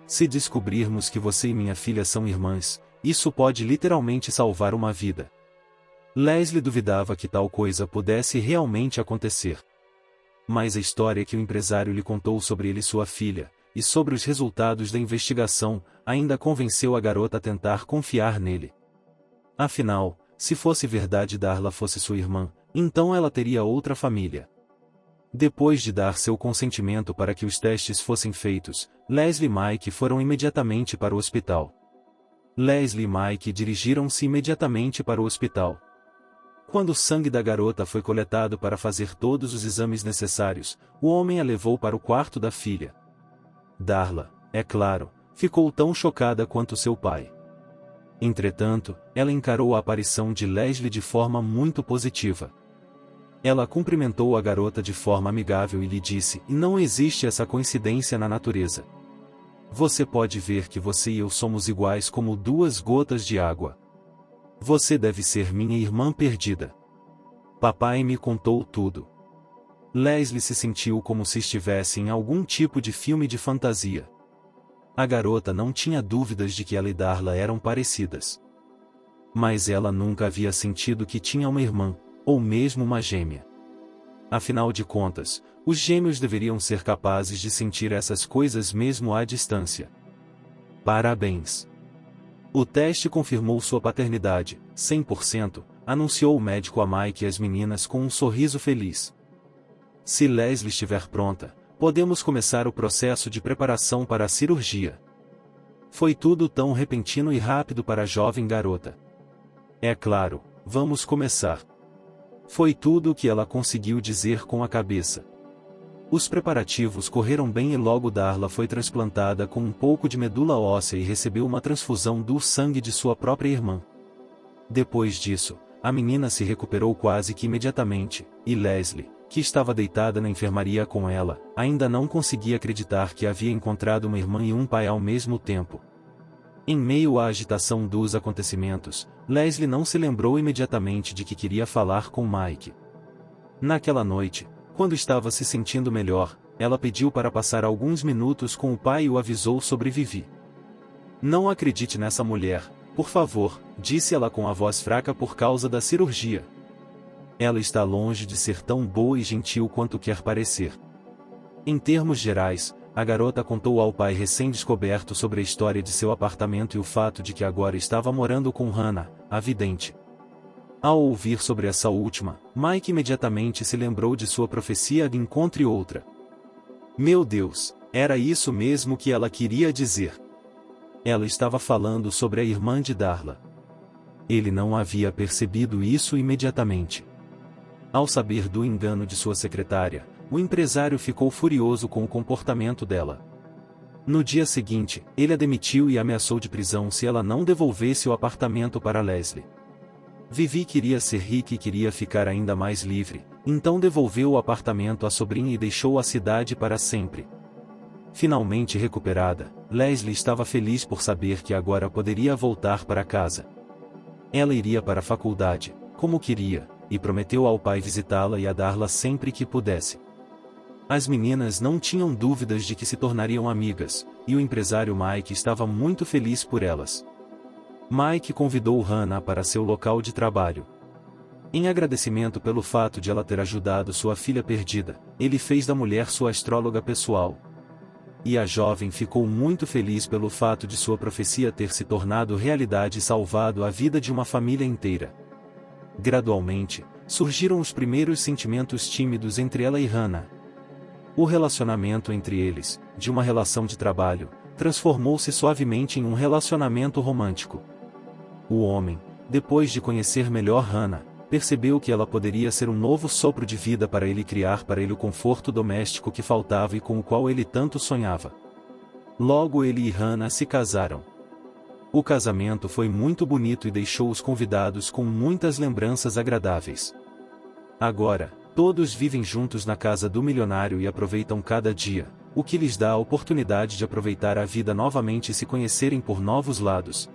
Se descobrirmos que você e minha filha são irmãs, isso pode literalmente salvar uma vida. Leslie duvidava que tal coisa pudesse realmente acontecer. Mas a história que o empresário lhe contou sobre ele e sua filha, e sobre os resultados da investigação, ainda convenceu a garota a tentar confiar nele. Afinal, se fosse verdade Darla fosse sua irmã, então ela teria outra família. Depois de dar seu consentimento para que os testes fossem feitos, Leslie e Mike foram imediatamente para o hospital. Leslie e Mike dirigiram-se imediatamente para o hospital. Quando o sangue da garota foi coletado para fazer todos os exames necessários, o homem a levou para o quarto da filha. Darla, é claro, ficou tão chocada quanto seu pai. Entretanto, ela encarou a aparição de Leslie de forma muito positiva. Ela cumprimentou a garota de forma amigável e lhe disse: "Não existe essa coincidência na natureza. Você pode ver que você e eu somos iguais como duas gotas de água. Você deve ser minha irmã perdida. Papai me contou tudo." Leslie se sentiu como se estivesse em algum tipo de filme de fantasia. A garota não tinha dúvidas de que ela e Darla eram parecidas. Mas ela nunca havia sentido que tinha uma irmã, ou mesmo uma gêmea. Afinal de contas, os gêmeos deveriam ser capazes de sentir essas coisas mesmo à distância. Parabéns! O teste confirmou sua paternidade, 100%, anunciou o médico a Mike e as meninas com um sorriso feliz. Se Leslie estiver pronta, podemos começar o processo de preparação para a cirurgia. Foi tudo tão repentino e rápido para a jovem garota. É claro, vamos começar. Foi tudo o que ela conseguiu dizer com a cabeça. Os preparativos correram bem e logo Darla foi transplantada com um pouco de medula óssea e recebeu uma transfusão do sangue de sua própria irmã. Depois disso, a menina se recuperou quase que imediatamente, e Leslie, que estava deitada na enfermaria com ela, ainda não conseguia acreditar que havia encontrado uma irmã e um pai ao mesmo tempo. Em meio à agitação dos acontecimentos, Leslie não se lembrou imediatamente de que queria falar com Mike. Naquela noite, quando estava se sentindo melhor, ela pediu para passar alguns minutos com o pai e o avisou sobre Vivi. "Não acredite nessa mulher, por favor", disse ela com a voz fraca por causa da cirurgia. "Ela está longe de ser tão boa e gentil quanto quer parecer." Em termos gerais, a garota contou ao pai recém-descoberto sobre a história de seu apartamento e o fato de que agora estava morando com Hannah, a vidente. Ao ouvir sobre essa última, Mike imediatamente se lembrou de sua profecia de encontre outra. Meu Deus, era isso mesmo que ela queria dizer. Ela estava falando sobre a irmã de Darla. Ele não havia percebido isso imediatamente. Ao saber do engano de sua secretária, o empresário ficou furioso com o comportamento dela. No dia seguinte, ele a demitiu e ameaçou de prisão se ela não devolvesse o apartamento para Leslie. Vivi queria ser rica e queria ficar ainda mais livre, então devolveu o apartamento à sobrinha e deixou a cidade para sempre. Finalmente recuperada, Leslie estava feliz por saber que agora poderia voltar para casa. Ela iria para a faculdade, como queria, e prometeu ao pai visitá-la e a Darla sempre que pudesse. As meninas não tinham dúvidas de que se tornariam amigas, e o empresário Mike estava muito feliz por elas. Mike convidou Hannah para seu local de trabalho. Em agradecimento pelo fato de ela ter ajudado sua filha perdida, ele fez da mulher sua astróloga pessoal. E a jovem ficou muito feliz pelo fato de sua profecia ter se tornado realidade e salvado a vida de uma família inteira. Gradualmente, surgiram os primeiros sentimentos tímidos entre ela e Hannah. O relacionamento entre eles, de uma relação de trabalho, transformou-se suavemente em um relacionamento romântico. O homem, depois de conhecer melhor Hannah, percebeu que ela poderia ser um novo sopro de vida para ele criar para ele o conforto doméstico que faltava e com o qual ele tanto sonhava. Logo ele e Hannah se casaram. O casamento foi muito bonito e deixou os convidados com muitas lembranças agradáveis. Agora, todos vivem juntos na casa do milionário e aproveitam cada dia, o que lhes dá a oportunidade de aproveitar a vida novamente e se conhecerem por novos lados,